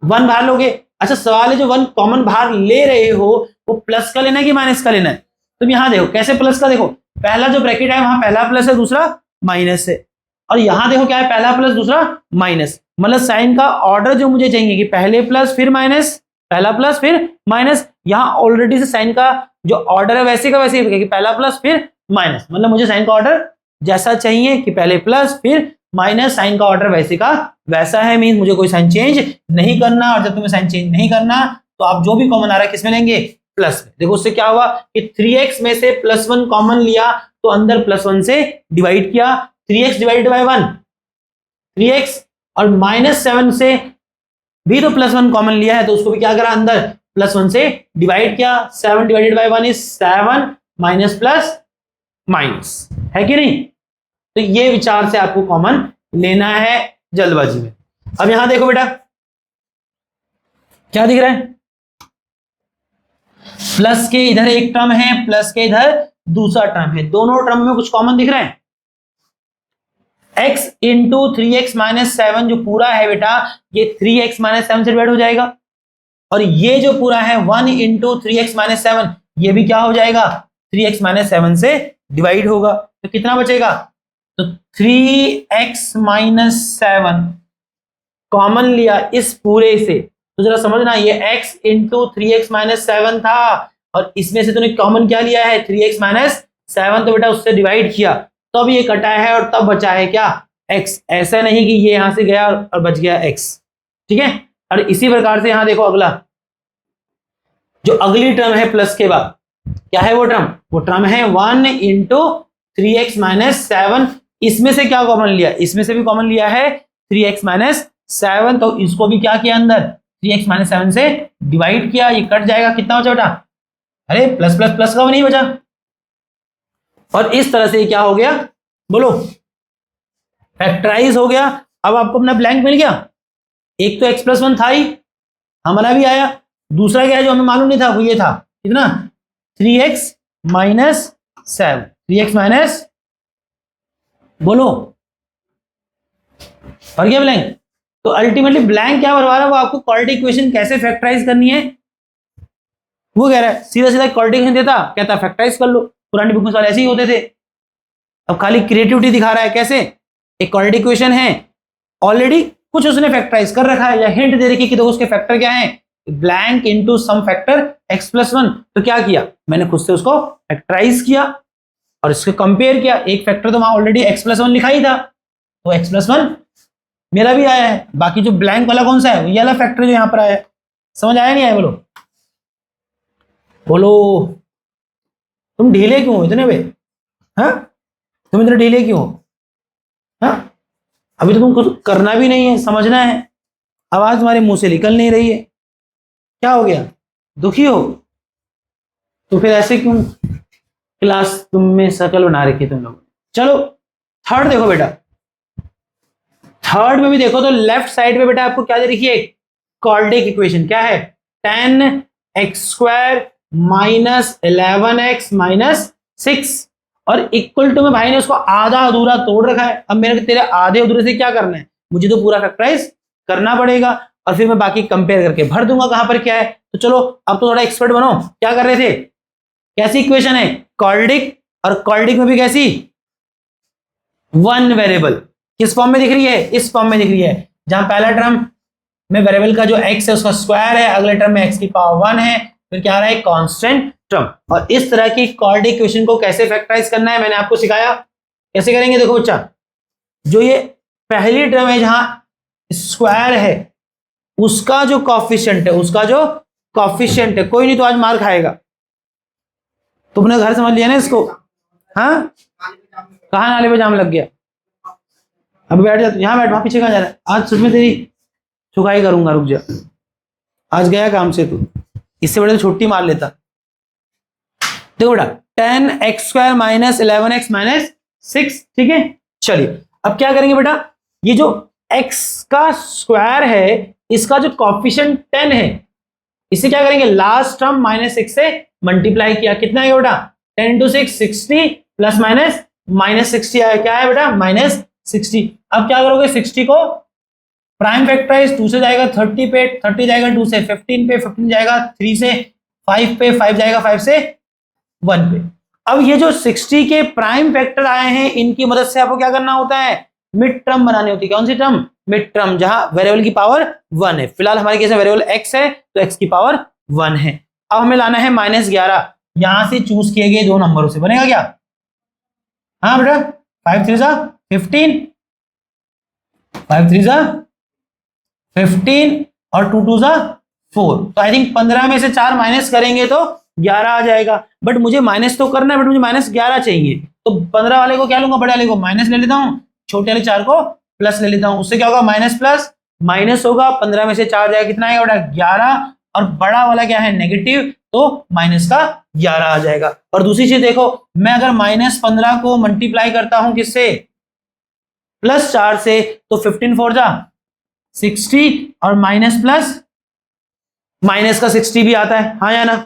[SPEAKER 1] 1 बाहर लोगे। अच्छा सवाल है जो 1 कॉमन बाहर ले रहे हो वो प्लस का लेना है कि माइनस का लेना है? तुम यहां देखो कैसे प्लस का, देखो पहला जो ब्रैकेट है वहां पहला प्लस है दूसरा माइनस है, और यहां देखो क्या है, पहला प्लस दूसरा माइनस। मतलब साइन का ऑर्डर जो मुझे चाहिए कि पहले प्लस फिर माइनस, पहला प्लस फिर माइनस। यहां ऑलरेडी से साइन का जो ऑर्डर है वैसे का वैसे ही कि पहला प्लस फिर माइनस। मतलब मुझे साइन का ऑर्डर जैसा चाहिए कि पहले प्लस फिर माइनस, साइन का ऑर्डर वैसे का वैसा है। मीन मुझे कोई साइन चेंज नहीं करना, और जब तुम्हें साइन चेंज नहीं करना तो आप जो भी कॉमन आ रहा है किसमें लेंगे? प्लस में। देखो उससे क्या हुआ कि 3x में से +1 कॉमन लिया तो अंदर +1 से डिवाइड किया, 3x डिवाइडेड बाय 1 3x, और -7 से भी तो +1 कॉमन लिया है तो उसको भी क्या करा, अंदर +1 से डिवाइड किया। 7 divided by 1 is 7 minus plus minus, है कि नहीं? तो ये विचार से आपको कॉमन लेना है जल्दबाजी में। अब यहां देखो बेटा क्या दिख रहा है, प्लस के इधर एक टर्म है, प्लस के इधर दूसरा टर्म है, दोनों टर्म में कुछ कॉमन दिख रहा है। x इंटू 3x माइनस 7 जो पूरा है बेटा ये 3x माइनस 7 से डिवाइड हो जाएगा, और ये जो पूरा है 1 इंटू 3x माइनस 7 ये भी क्या हो जाएगा, 3x माइनस 7 से डिवाइड होगा। तो कितना बचेगा, तो 3x माइनस 7 कॉमन लिया इस पूरे से, तो जरा समझना ये x इंटू 3x माइनस 7 था और इसमें से तूने कॉमन क्या लिया है 3x माइनस 7, तो बेटा उससे डिवाइड किया तब ये कटा है और तब बचा है क्या x। ऐसा नहीं कि ये यहां से गया और बच गया x, ठीक है। और इसी प्रकार से यहां देखो अगला जो अगली टर्म है प्लस के बाद क्या है वो टर्म है 1 इंटू 3x माइनस 7, इसमें से क्या कॉमन लिया, इसमें से भी कॉमन लिया है 3x माइनस 7, तो इसको भी क्या किया अंदर 3x माइनस 7 से डिवाइड किया, ये कट जाएगा, कितना बचा बेटा, अरे प्लस प्लस प्लस का वो नहीं बचा। और इस तरह से क्या हो गया बोलो, फैक्टराइज हो गया। अब आपको अपना ब्लैंक मिल गया, एक तो x+1 था ही हमारा भी आया, दूसरा क्या है जो हमें मालूम नहीं था वो ये था कितना 3x माइनस 7, 3x माइनस बोलो भर गया ब्लैंक। तो अल्टीमेटली ब्लैंक क्या भरवा रहा है वो आपको क्वाड्रेटिक इक्वेशन कैसे फैक्टराइज करनी है वो कह रहा है, सीधा सीधा क्वाड्रेटिक इक्वेशन देता कहता फैक्टराइज कर लो, पुरानी बुक में सारे ऐसे ही होते थे। अब खाली क्रिएटिविटी दिखा रहा है कैसे, एक क्वाड्रेटिक इक्वेशन है ऑलरेडी कुछ उसने फैक्टराइज कर रखा है या हिंट दे रखी कि देखो उसके फैक्टर क्या है, blank into some factor x+1, तो क्या किया मैंने खुद से उसको फैक्टराइज किया और इसको कंपेयर किया, एक फैक्टर तो वहां ऑलरेडी x+1 लिखा ही था तो x+1 मेरा भी आया है, बाकी जो ब्लैंक वाला कौन सा है ये वाला फैक्टर जो यहां पर आया है। समझ आया नहीं आया बोलो, बोलो तुम ढीले क्यों हो इतने बे, हाँ तुम इतने ढीले क्यों हो, हाँ अभी तो तुम कुछ करना भी नहीं है, समझना है, आवाज तुम्हारे मुंह से निकल नहीं रही है, क्या हो गया दुखी हो, तो फिर ऐसे क्यों क्लास तुम में शकल बना रखी तुम लोग। चलो थर्ड देखो बेटा, थर्ड में भी देखो तो लेफ्ट साइड में बेटा आपको क्या दे रखी है, क्वाड्रेटिक इक्वेशन क्या है 10x² माइनस 11x माइनस 6, और इक्वल टू में भाई ने उसको आधा अधूरा तोड़ रखा है। अब मेरे तेरे आधे अधूरे से क्या करना है, मुझे तो पूरा फैक्टराइज करना पड़ेगा और फिर मैं बाकी कंपेयर करके भर दूंगा कहां पर क्या है। तो चलो अब तो थोड़ा एक्सपर्ट बनो। क्या कर रहे थे, कैसी इक्वेशन है, कॉर्डिक, और कॉर्डिक में भी कैसी, वन वेरिएबल। किस फॉर्म में दिख रही है, इस फॉर्म में दिख रही है, जहां पहला टर्म में वेरिएबल का जो x है उसका स्क्वायर है, अगले टर्म में x की पावर 1 है, फिर क्या आ रहा है, कांस्टेंट टर्म। और इस तरह की कॉर्डिक इक्वेशन को कैसे फैक्टराइज करना है मैंने आपको सिखाया। कैसे करेंगे, देखो बच्चा, जो ये पहली टर्म है जहां स्क्वायर है उसका जो कॉफिशिएंट है, उसका जो कॉफिशिएंट है, कोई नहीं तो आज मार खाएगा। तुमने घर समझ लिया ना इसको, हाँ कहा नाले पे जाम लग गया, अब बैठ जा, यहाँ बैठ, वहां पीछे कहाँ जा रहा है, आज सच में तेरी छुकाई करूंगा, रुक जा, आज गया काम से तू, इससे बड़े तो छुट्टी मार लेता। देखो बेटा 10x² माइनस 11x माइनस 6, ठीक है। चलिए अब क्या करेंगे बेटा, ये जो x का स्क्वायर है इसका जो कॉफिशिएंट 10 है, इसे क्या करेंगे, लास्ट टर्म -6 से मल्टीप्लाई किया, कितना है बेटा, 10 into 6 60 प्लस माइनस -60 आया, क्या है बेटा, -60। अब क्या करोगे, 60 को प्राइम फैक्टराइज, 2 से जाएगा 30 पे, 30 जाएगा 2 से 15 पे, 15 जाएगा 3 से 5 पे, 5 जाएगा 5 से 1 पे। अब ये जो 60 के प्राइम फैक्टर आए हैं इनकी मदद से आपको क्या करना होता है, मिड टर्म बनानी होती है। कौन सी टर्म, मिड टर्म, जहां वेरिएबल की पावर 1 है। फिलहाल हमारे केस में वेरिएबल x है तो x की पावर 1 है। अब हमें लाना है -11, यहां से चूज किए गए दो नंबरों से, बनेगा क्या, हाँ बेटा, 5 3 15, 5 3 15 और 2 2 4, तो आई थिंक 15 में से 4 माइनस करेंगे तो 11 आ जाएगा। बट मुझे माइनस तो करना है, बट मुझे -11 चाहिए, तो 15 वाले को क्या लूंगा, बड़े वाले को माइनस ले लेता हूँ, छोटे वाले 4 को प्लस ले लेता हूँ। उससे क्या होगा, माइनस प्लस माइनस होगा, 15 में से 4 जाएगा, कितना आएगा बेटा, 11, और बड़ा वाला क्या है, नेगेटिव, तो माइनस का 11 आ जाएगा। और दूसरी चीज देखो, मैं अगर -15 को मल्टीप्लाई करता हूं किससे, +4 से, तो 15 4 जा 60, और माइनस प्लस माइनस का 60 भी आता है, हाँ या ना,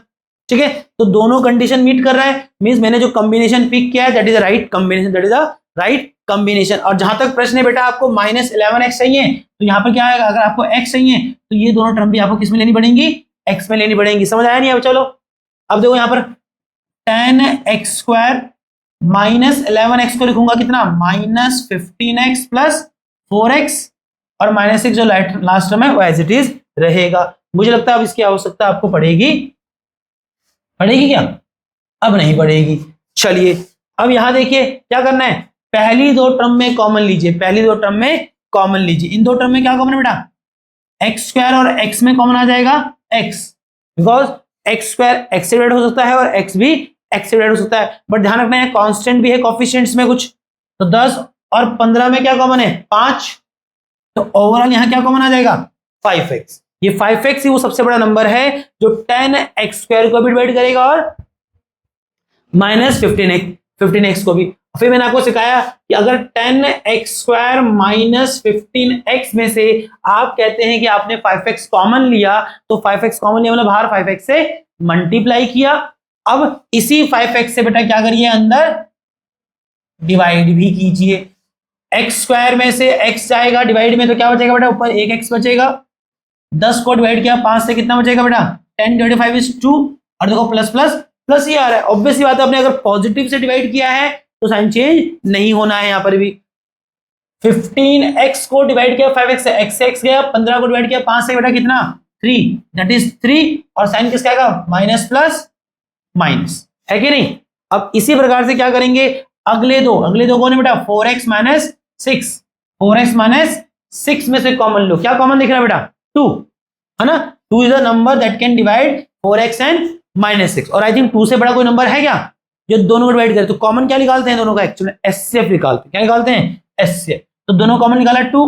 [SPEAKER 1] ठीक है। तो दोनों कंडीशन मीट कर रहा है, मींस मैंने जो कॉम्बिनेशन पिक किया है that is the right combination, that is the right combination. और जहां तक प्रश्न है बेटा आपको -11x चाहिए, तो यहाँ पर क्या आएगा, अगर आपको x चाहिए तो ये दोनों टर्म भी आपको किस में लेनी पड़ेंगी, x में लेनी पड़ेंगी। समझ आया नहीं, अब चलो अब देखो यहाँ पर 10x² माइनस 11x को लिखूंगा कितना, -15x प्लस 4x, और -6 जो लास्ट टर्म है वो एज इट इज रहेगा। मुझे लगता है अब इसकी आवश्यकता आपको पड़ेगी, पड़ेगी क्या, अब नहीं पड़ेगी। चलिए अब यहां देखिए क्या करना है, पहली दो टर्म में कॉमन लीजिए, पहली दो टर्म में कॉमन लीजिए। इन दो टर्म में क्या कॉमन है बेटा, x² और x में कॉमन आ जाएगा x, बिकॉज x² x से डिवाइड हो सकता है और x भी x से डिवाइड हो सकता है। बट ध्यान रखना है कांस्टेंट भी है कोएफिशिएंट्स में कुछ, तो 10 और 15 में क्या कॉमन है, 5, तो ओवरऑल यहां क्या कॉमन आ जाएगा, 5x। ये 5x ही वो सबसे बड़ा नंबर है जो 10x² को भी डिवाइड करेगा और -15x को भी। फिर मैंने आपको सिखाया कि अगर 10x² माइनस 15x में से आप कहते हैं कि आपने 5x कॉमन लिया, तो 5x कॉमन लिया मतलब बाहर 5x से मल्टीप्लाई किया। अब इसी 5x से बेटा क्या करिए, अंदर डिवाइड भी कीजिए। x² में से x जाएगा डिवाइड में, तो क्या बचेगा बेटा, ऊपर 1x बचेगा। 10 को डिवाइड किया 5 से, कितना बचेगा बेटा, 10 × 5 = 2, और देखो प्लस प्लस प्लस ही आ रहा है। ऑब्वियस सी बात है, आपने अगर पॉजिटिव से डिवाइड किया है तो साइन चेंज नहीं होना है यहाँ पर भी। 15x को डिवाइड किया 5x से, x से x गया, 15 को डिवाइड किया 5 से, बेटा कितना, 3, दैट इज 3, और साइन किसका आएगा, माइनस प्लस माइनस, है कि नहीं। अब इसी प्रकार से क्या करेंगे, अगले दो कौन है बेटा, 4x माइनस 6, 4x माइनस 6 में से कॉमन लो, क्या कॉमन दिख रहा है बेटा, 2, है ना। 2 is the number that can divide 4x and -6, और आई थिंक 2 से बड़ा कोई नंबर है क्या जो दोनों को डिवाइड करे। तो कॉमन क्या निकालते हैं दोनों का, एक्चुअली HCF निकालते हैं। क्या निकालते हैं, HCF। तो दोनों कॉमन निकाला 2,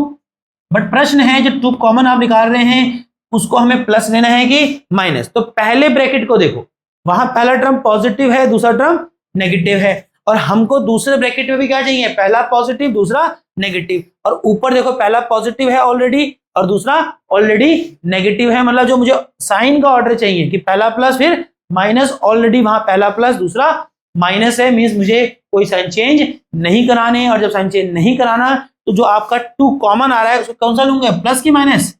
[SPEAKER 1] बट प्रश्न है जो 2 कॉमन आप निकाल रहे हैं उसको हमें प्लस लेना है कि माइनस। तो पहले ब्रैकेट को देखो, वहां पहला टर्म पॉजिटिव है, दूसरा टर्म नेगेटिव है, और हमको दूसरे ब्रैकेट में भी क्या चाहिए, पहला पॉजिटिव दूसरा नेगेटिव। और ऊपर देखो पहला पॉजिटिव है ऑलरेडी और दूसरा ऑलरेडी नेगेटिव है, मतलब जो मुझे साइन का ऑर्डर चाहिए कि पहला प्लस फिर माइनस, ऑलरेडी वहां पहला प्लस दूसरा माइनस है, मींस मुझे कोई साइन चेंज नहीं कराने, और जब साइन चेंज नहीं कराना तो जो आपका 2 कॉमन आ रहा है उसको कौन सा लूंगे, प्लस की माइनस,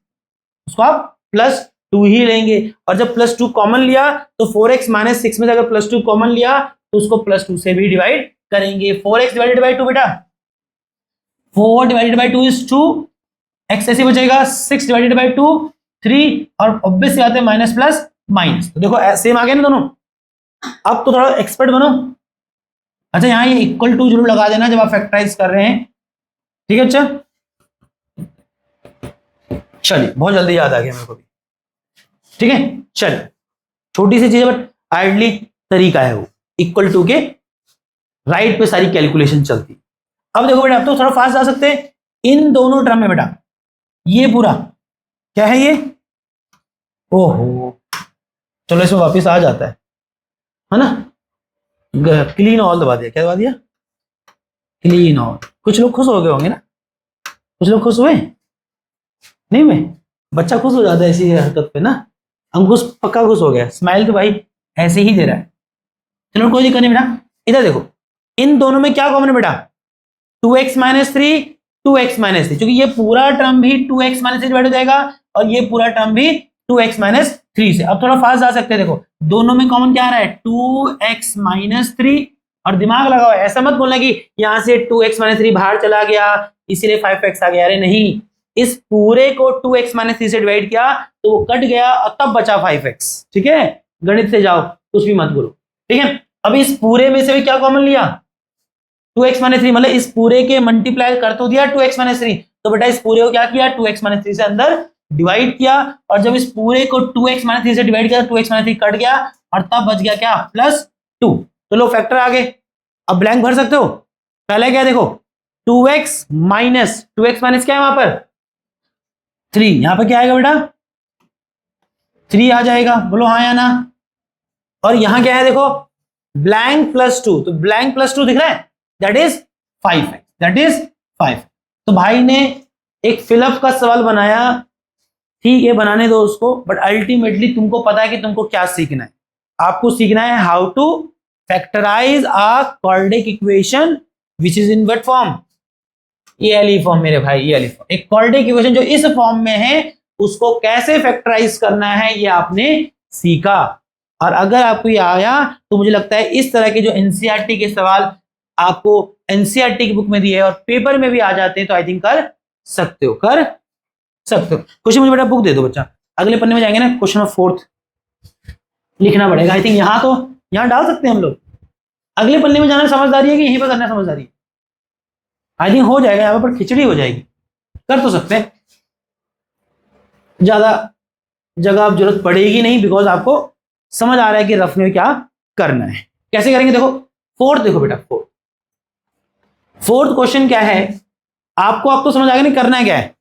[SPEAKER 1] उसको आप +2 ही लेंगे। और जब +2 कॉमन लिया तो 4x - 6 में से अगर +2 कॉमन लिया तो उसको +2 से भी डिवाइड करेंगे। 4x डिवाइडेड बाई 2 बेटा, 4 डिवाइडेड बाई 2 इज 2, x ऐसे बचेगा, 6 डिवाइडेड बाई 2 3, और ऑब्वियस आते हैं माइनस प्लस माइनस, तो देखो सेम आ गया ना दोनों। अब तो थोड़ा एक्सपर्ट बनो। अच्छा यहाँ ये =2 जरूर लगा देना जब आप फैक्टराइज कर रहे हैं, ठीक है। अच्छा चलिए, बहुत जल्दी याद आ गया मेरे को भी, ठीक है। चलिए छोटी सी चीज है बट हार्डली तरीका है वो, =2 के राइट पे सारी कैलकुलेशन चलती। अब देखो बेटा, अब तो थोड़ा फास्ट जा सकते हैं इन दोनों टर्म में बेटा। ये पूरा क्या है ये, ओहो, चलो इसमें वापस आ जाता है ना। क्लीन ऑल दबा दिया, क्या दबा दिया, क्लीन ऑल। कुछ लोग खुश हो गए होंगे ना, कुछ लोग खुश हुए नहीं हुए, बच्चा खुश हो जाता है ऐसी हरकत पे ना। अंकुश पक्का खुश हो गया, स्माइल तो भाई ऐसे ही दे रहा है। चलो कोई दिक्कत नहीं बेटा, इधर देखो इन दोनों में क्या कॉमन है बेटा, 2x - 3 2x - 3, क्योंकि ये पूरा टर्म भी 2x - 3 डिवाइड हो जाएगा और ये पूरा टर्म भी 2x - 3 से। अब थोड़ा फास्ट जा सकते हैं, देखो दोनों में कॉमन क्या आ रहा है, 2x - 3, और दिमाग लगाओ, ऐसा मत बोलना कि यहां से 2x - 3 बाहर चला गया इसीलिए 5x आ गया, अरे नहीं, इस पूरे को 2x - 3 से डिवाइड किया तो वो कट गया और तब बचा 5x, ठीक है। गणित से जाओ, कुछ भी मत बोलो, ठीक है। अब इस पूरे में से भी क्या कॉमन लिया, 2x - 3, मतलब इस पूरे के मल्टीप्लाई कर तो दिया 2x - 3, तो बेटा इस पूरे को क्या किया, 2x - 3 से अंदर डिवाइड किया, और जब इस पूरे को 2x - 3 से डिवाइड किया 2x - 3 कट गया और तब बच गया क्या, +2। तो लो फैक्टर आ गए, अब ब्लैंक भर सकते हो। पहले क्या देखो, 2x माइनस क्या है वहां पर 3, यहां पर क्या आएगा बेटा 3 आ जाएगा, बोलो हाँ या ना। और यहां क्या है देखो, ब्लैंक +2, तो ब्लैंक +2 दिख रहा है, that is 5x, that is 5। तो भाई ने एक फिलअप का सवाल बनाया, ठीक है बनाने दो उसको, बट अल्टीमेटली तुमको पता है कि तुमको क्या सीखना है, आपको सीखना है how to factorise a quadratic equation which is in what form, ये वाली फॉर्म मेरे भाई, ये वाली फॉर्म। एक क्वाड्रेटिक इक्वेशन जो इस फॉर्म में है उसको कैसे फैक्टराइज करना है ये आपने सीखा। और अगर आपको ये आया तो मुझे लगता है इस तरह के जो एनसीईआरटी के सवाल आपको एनसीईआरटी की बुक में दिए और पेपर में भी आ जाते हैं तो आई थिंक कर सकते हो, कर सकते हो। क्वेश्चन मुझे बेटा बुक दे दो बच्चा, अगले पन्ने में जाएंगे ना, क्वेश्चन नंबर 4 लिखना पड़ेगा। आई थिंक यहाँ तो यहाँ डाल सकते हैं हम लोग, अगले पन्ने में जाना समझदारी है कि यहीं पर करना समझदारी है, आई थिंक हो जाएगा, यहाँ पर खिचड़ी हो जाएगी, कर तो सकते हैं, ज्यादा जगह आप जरूरत पड़ेगी नहीं, बिकॉज आपको समझ आ रहा है कि रफ में क्या करना है, कैसे करेंगे। देखो फोर्थ, देखो बेटा फोर्थ क्वेश्चन क्या है, आपको अब तो समझ आ गया नहीं करना है क्या है।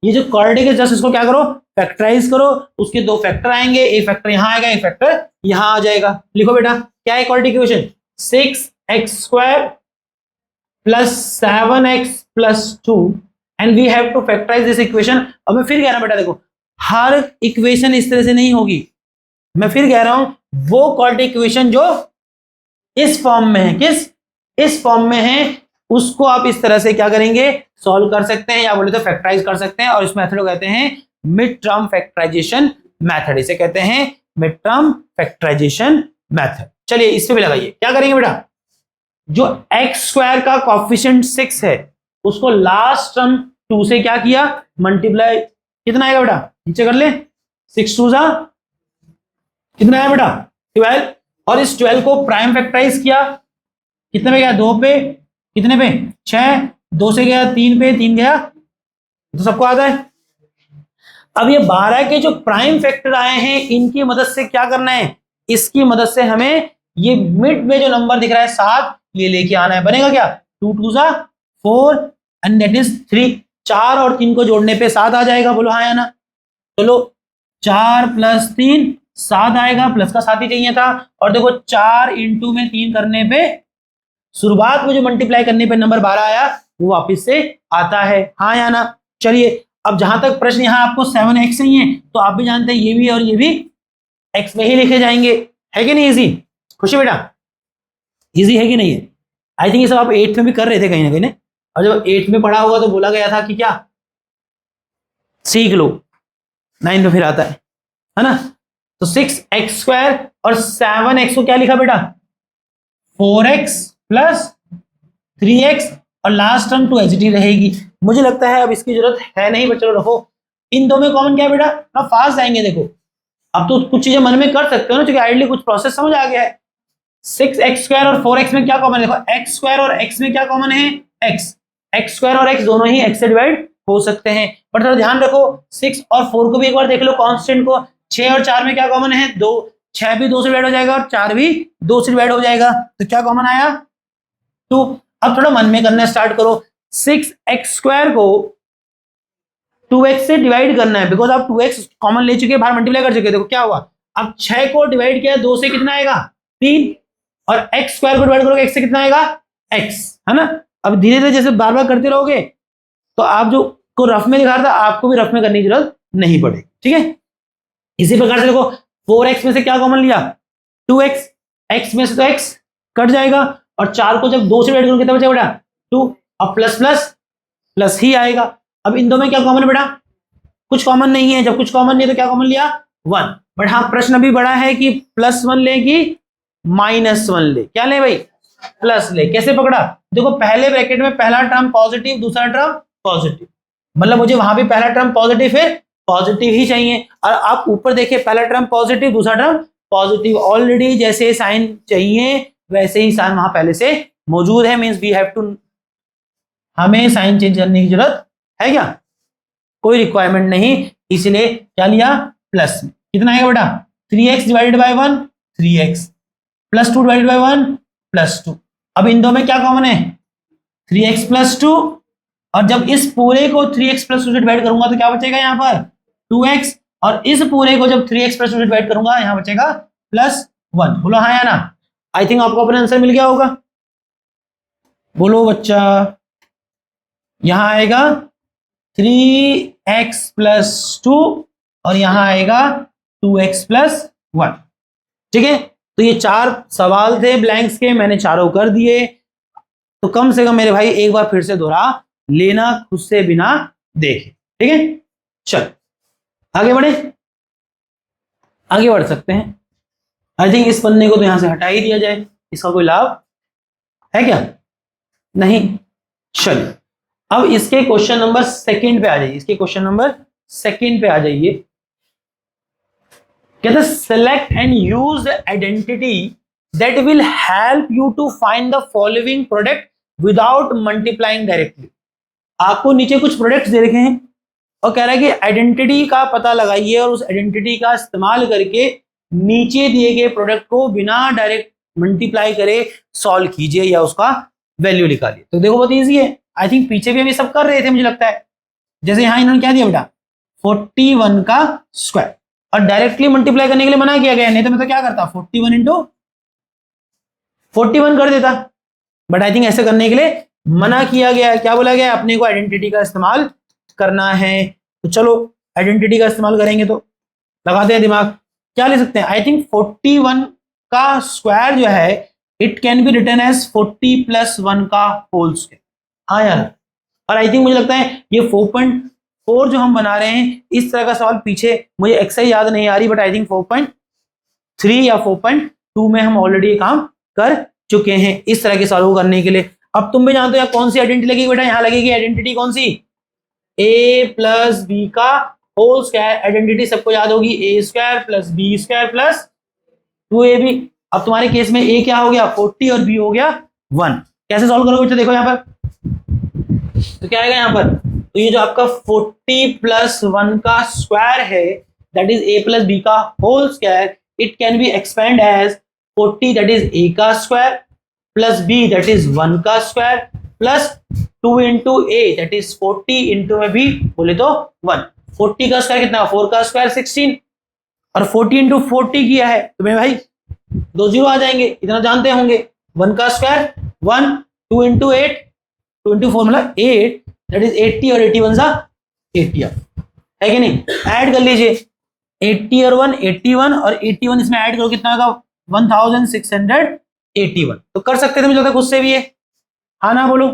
[SPEAKER 1] ये जो क्वाड्रेटिक है जस्ट इसको क्या करो, फैक्टराइज करो, उसके दो फैक्टर आएंगे, एक फैक्टर यहां आएगा, एक फैक्टर यहां आ जाएगा। लिखो बेटा क्या है quadratic equation, 6x² + 7x + 2 and we have to factorise this equation. अब मैं फिर कह रहा हूं बेटा देखो, हर इक्वेशन इस तरह से नहीं होगी, मैं फिर कह रहा हूं वो क्वाड्रेटिक इक्वेशन जो इस फॉर्म में है, किस इस फॉर्म में है, उसको आप इस तरह से क्या करेंगे, सॉल्व कर सकते हैं, या बोले तो फैक्टराइज कर सकते हैं। और इस मेथड को कहते हैं मिड टर्म फैक्टराइजेशन मेथड, इसे कहते हैं मिड टर्म फैक्टराइजेशन मेथड। चलिए इस पे भी लगाइए, क्या करेंगे बेटा, जो x² का कोएफिशिएंट 6 है उसको लास्ट टर्म 2 से क्या किया, मल्टीप्लाई, कितना आएगा बेटा, नीचे कर ले, 6 2 जा कितना आया बेटा 12, और इस 12 को प्राइम फैक्टराइज किया, कितने पे गया 2 पे, कितने पे 6, 2 से गया 3 पे, 3 गया, तो सबको आता है। अब ये 12 के जो प्राइम फैक्टर आए हैं इनकी मदद से क्या करना है, इसकी मदद से हमें ये मिड में जो नंबर दिख रहा है 7 ये लेके आना है। बनेगा क्या, 2 2 जा 4 एंड दैट इज 3, 4 और 3 को जोड़ने पे 7 आ जाएगा, बोलो हाँ या ना। चलो 4 + 3 7 आएगा, प्लस का 7 ही चाहिए था। और देखो 4 × में 3 करने पे शुरुआत में जो मल्टीप्लाई करने पे नंबर 12 आया वो वापस से आता है, हाँ या ना। चलिए अब जहां तक प्रश्न यहाँ आपको 7x नहीं है तो आप भी जानते हैं ये भी और ये भी x में ही लिखे जाएंगे, है कि नहीं, इजी, खुशी बेटा, इजी है कि नहीं है। आई थिंक ये सब आप 8th में भी कर रहे थे कहीं ना कहीं, और जब 8th में पढ़ा होगा तो बोला गया था कि क्या सीख लो, 9 में फिर आता है ना। तो 6x² और 7x को क्या लिखा बेटा 4x प्लस 3x और लास्ट टर्म 2x रहेगी। मुझे लगता है अब इसकी जरूरत है नहीं, बच्चों रखो। इन दो में कॉमन क्या है बेटा, ना फास्ट जाएंगे। देखो अब तो कुछ चीजें मन में कर सकते हो ना, क्योंकि आइडियली कुछ प्रोसेस समझ आ गया है। 6x² और 4x में क्या कॉमन है, देखो x² और x में क्या कॉमन है x, x² और x दोनों ही x से डिवाइड हो सकते हैं। बट थोड़ा ध्यान रखो 6 और 4 को भी एक बार देख लो कांस्टेंट को। 6 और 4 में क्या कॉमन है 2, 6 भी 2 से डिवाइड हो जाएगा और 4 भी 2 से डिवाइड हो जाएगा, तो क्या कॉमन आया 2। अब थोड़ा मन में करना स्टार्ट करो। 6x² को 2x से डिवाइड करना है, बिकॉज आप 2x कॉमन ले चुके हैं, बाहर मल्टीप्लाई कर चुके। देखो क्या हुआ, अब 6 को डिवाइड किया 2 से कितना आएगा 3, और x² को डिवाइड करोगे x से कितना आएगा x, है ना। अब धीरे धीरे जैसे बार बार करते रहोगे तो आप जो को रफ में दिखा रहा था आपको भी रफ में करने की जरूरत नहीं पड़ेगी, ठीक है। इसी प्रकार से देखो 4x में से क्या कॉमन लिया 2x, x में से तो x कट जाएगा, और 4 को जब 2 से डिवाइड करोगे कितना बचेगा बेटा 2, और प्लस प्लस प्लस ही आएगा। अब इन दो में क्या कॉमन है बेटा, कुछ कॉमन नहीं है। जब कुछ कॉमन नहीं है तो क्या कॉमन लिया 1। बट हाँ प्रश्न अभी बड़ा है कि +1 ले कि -1 ले, क्या ले भाई प्लस ले। कैसे पकड़ा, देखो पहले ब्रैकेट में पहला टर्म पॉजिटिव दूसरा टर्म पॉजिटिव, मतलब मुझे वहां भी पहला टर्म पॉजिटिव है, पॉजिटिव ही चाहिए। और आप ऊपर देखिए पहला टर्म पॉजिटिव दूसरा टर्म पॉजिटिव, ऑलरेडी जैसे साइन चाहिए वैसे ही साइन वहां पहले से मौजूद है, मींस वी हैव टू, हमें साइन चेंज करने की जरूरत है क्या, कोई रिक्वायरमेंट नहीं। इसलिए क्या लिया प्लस में, कितना आएगा बेटा 3x divided by 1 3x, +2 divided by 1 +2। अब इन दो में क्या कॉमन है 3x + 2, और जब इस पूरे को 3x + 2 से डिवाइड करूंगा तो क्या बचेगा यहाँ पर 2x, और इस पूरे को जब 3x + 2 से डिवाइड करूंगा यहाँ बचेगा +1। बोलो हाँ या ना। आई थिंक आपको अपना आंसर मिल गया होगा, बोलो बच्चा। यहां आएगा 3x + 2 और यहां आएगा 2x + 1, ठीक है। तो ये 4 सवाल थे ब्लैंक्स के, मैंने चारों कर दिए। तो कम से कम मेरे भाई एक बार फिर से दोहरा लेना खुद से बिना देखे, ठीक है। चल आगे बढ़े, आगे बढ़ सकते हैं। आई थिंक इस पन्ने को तो यहां से हटा ही दिया जाए, इसका कोई लाभ है क्या, नहीं। चलिए अब इसके क्वेश्चन नंबर 2 पे आ जाइए, इसके क्वेश्चन नंबर 2 पे आ जाइए। कहते select and use identity that will help you to find the following product without multiplying directly. आपको नीचे कुछ प्रोडक्ट्स दे रखे हैं और कह रहा है कि आइडेंटिटी का पता लगाइए और उस आइडेंटिटी का इस्तेमाल करके नीचे दिए गए प्रोडक्ट को बिना डायरेक्ट मल्टीप्लाई करे सॉल्व कीजिए या उसका वैल्यू निकालिए। तो देखो बहुत इजी है, आई थिंक पीछे भी हम ये सब कर रहे थे मुझे लगता है। जैसे यहां इन्होंने क्या दिया बेटा 41 का स्क्वायर, और डायरेक्टली मल्टीप्लाई करने के लिए मना किया गया, नहीं तो मैं तो क्या करता 41 × 41 कर देता, बट आई थिंक ऐसे करने के लिए मना किया गया है। क्या बोला गया, अपने को आइडेंटिटी का इस्तेमाल करना है। तो चलो आइडेंटिटी का इस्तेमाल करेंगे, तो लगाते हैं दिमाग। क्या ले सकते हैं, आई थिंक 41 का स्क्वायर जो है it can be written as 40 + 1 का होल स्क्वायर। हाँ यार, और आई थिंक मुझे लगता है ये 4.4 जो हम बना रहे हैं इस तरह का सवाल पीछे मुझे एक्सरसाइज याद नहीं आ रही, बट आई थिंक 4.3 या 4.2 में हम ऑलरेडी काम कर चुके हैं इस तरह के सवाल को करने के लिए। अब तुम भी जानते हो कौन सी आइडेंटिटी लगेगी बेटा, यहां लगेगी आइडेंटिटी कौन सी a + b का होल स्क्वायर। आइडेंटिटी सबको याद होगी a² + b² + 2ab। अब तुम्हारे केस में a क्या हो गया 40 और b हो गया 1। कैसे सॉल्व करोगे बच्चा, देखो यहाँ पर तो क्या आएगा यहाँ पर, तो ये जो आपका 40 + 1 का स्क्वायर है दैट इज a + b का whole square, it can be expand as 40 that is a का स्क्वायर + b दैट इज 1 का square + 2 × a that is 40 × b बोले तो 1। 40 का स्क्वायर कितना 4 का स्क्वायर 16, और 40 × 40 किया है तो मेरे भाई 2 0 आ जाएंगे, इतना जानते होंगे। 1 का स्क्वायर 1, 2 × 8 2 × 4 मतलब 8 दैट इज 80, और 81 सा 80 है कि नहीं। ऐड कर लीजिए 80 और 1 81, और 81 इसमें ऐड करो कितना होगा 1681। तो कर सकते थे मुझे लगता है खुद से भी है, हाँ ना बोलो।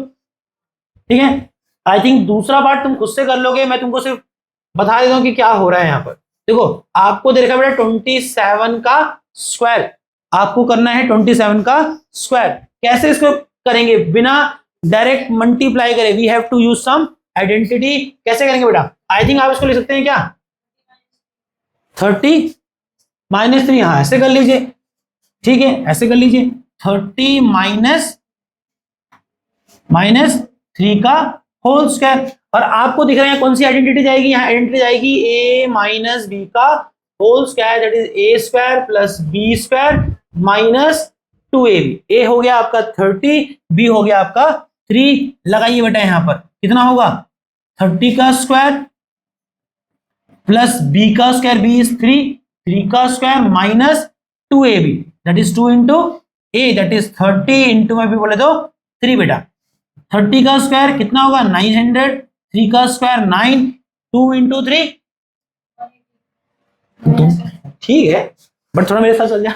[SPEAKER 1] ठीक है, आई थिंक दूसरा पार्ट तुम खुद से कर लोगे, मैं तुमको सिर्फ बता देता हूं कि क्या हो रहा है यहाँ पर। देखो आपको दे रखा बेटा 27 का स्क्वायर, आपको करना है 27 का स्क्वायर। कैसे इसको करेंगे, बिना डायरेक्ट मल्टीप्लाई करे, we have to use some identity. कैसे करेंगे बेटा, आई थिंक आप इसको लिख सकते हैं क्या, 30 माइनस 3, हाँ ऐसे कर लीजिए, ठीक है ऐसे कर लीजिए, 30 माइनस 3 का होल स्क्वायर। और आपको दिख रहा है कौन सी आइडेंटिटी जाएगी, यहाँ आइडेंटिटी जाएगी a माइनस बी का whole square, that is a square plus B square minus 2ab। a हो गया आपका 30, b हो गया आपका 3। लगाइए बेटा यहाँ पर कितना होगा, 30 का स्क्वायर प्लस b का स्क्वायर, b इज 3 का square minus 2ab, that is 2 into a, that is 30 into में भी बोले तो 3 बेटा। 30 का स्क्वायर कितना होगा 900, 3 का स्क्वायर 9, 2 इंटू 3, ठीक है बट थोड़ा मेरे साथ चल जा,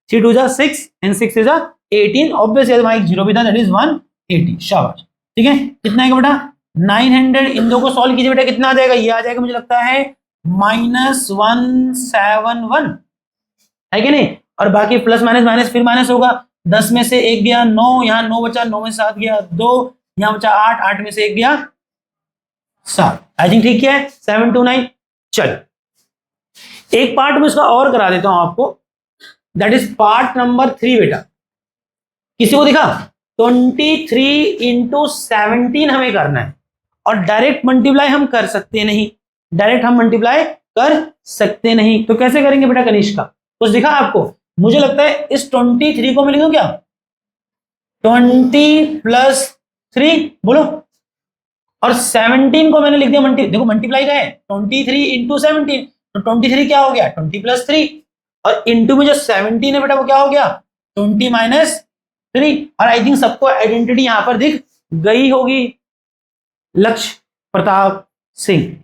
[SPEAKER 1] 3 2 जा 6 एंड 6 3 जा 18, ऑब्वियसली हमारा एक जीरो भी था, दैट इज 180। शाबाश, ठीक है कितना आएगा बेटा 900, इन दो को सॉल्व कीजिए बेटा, कितना आ जाएगा, ये आ जाएगा मुझे लगता है -171 है कि नहीं, और बाकी प्लस माइनस माइनस फिर माइनस होगा, 10 में से 1 गया 9, यहाँ 9 बचा, 9 में से 7 गया 2, यहाँ बचा 8, 8 में से 1 गया 7। आई थिंक ठीक है 729। चलो एक पार्ट में इसका और करा देता हूं आपको, दैट इज पार्ट नंबर 3 बेटा। किसी को दिखा 23 इंटू 17 हमें करना है, और डायरेक्ट मल्टीप्लाई हम कर सकते नहीं, डायरेक्ट हम मल्टीप्लाई कर सकते नहीं, तो कैसे करेंगे बेटा कनिष्क का, कुछ दिखा आपको, मुझे लगता है इस 23 को मैं लिखूं क्या, 20 प्लस 3 बोलो, और 17 को मैंने लिख दिया देखो मल्टीप्लाई का है 23 इंटू 17, तो 23 क्या हो गया 20 प्लस 3, और इंटू में जो 17 है बेटा वो क्या हो गया 20 माइनस 3। और आई थिंक सबको आइडेंटिटी यहां पर दिख गई होगी, लक्ष्य प्रताप सिंह,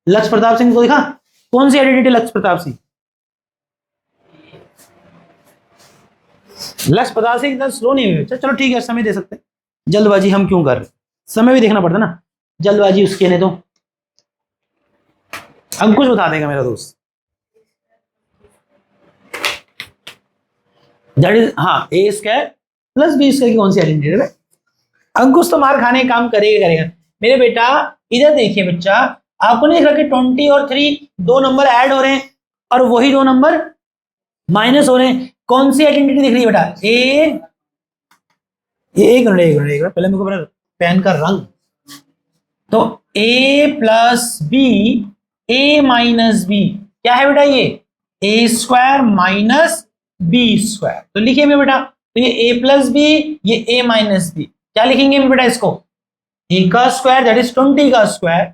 [SPEAKER 1] लक्ष्य प्रताप सिंह को दिखा, कौन सी आइडेंटिटी लक्ष्य प्रताप सिंह, लक्ष्य प्रताप सिंह इतना स्लो नहीं हुई, चलो ठीक है समय दे सकते, जल्दबाजी हम क्यों कर रहे, समय भी देखना पड़ता ना, जल्दबाजी उसके ने तो अंकुश बता देगा मेरा दोस्त, दैट इज हाँ ए स्क्वायर प्लस बी स्क्वायर की कौन सी आइडेंटिटी है, अंकुश तो मार खाने का काम करेगा मेरे बेटा। इधर देखिए बच्चा, आपको नहीं देखा कि 20 और 3 दो नंबर ऐड हो रहे हैं और वही दो नंबर माइनस हो रहे हैं, कौन सी आइडेंटिटी दिख रही है बेटा, एक मिनट पहले मेरे को पेन का रंग, तो a plus B, A minus B क्या है बेटा, ये A square minus B square, तो लिखिए मैं बेटा, तो ये a प्लस बी, ये a माइनस बी, क्या लिखेंगे बेटा इसको, a का स्क्वायर दैट इज 20 का स्क्वायर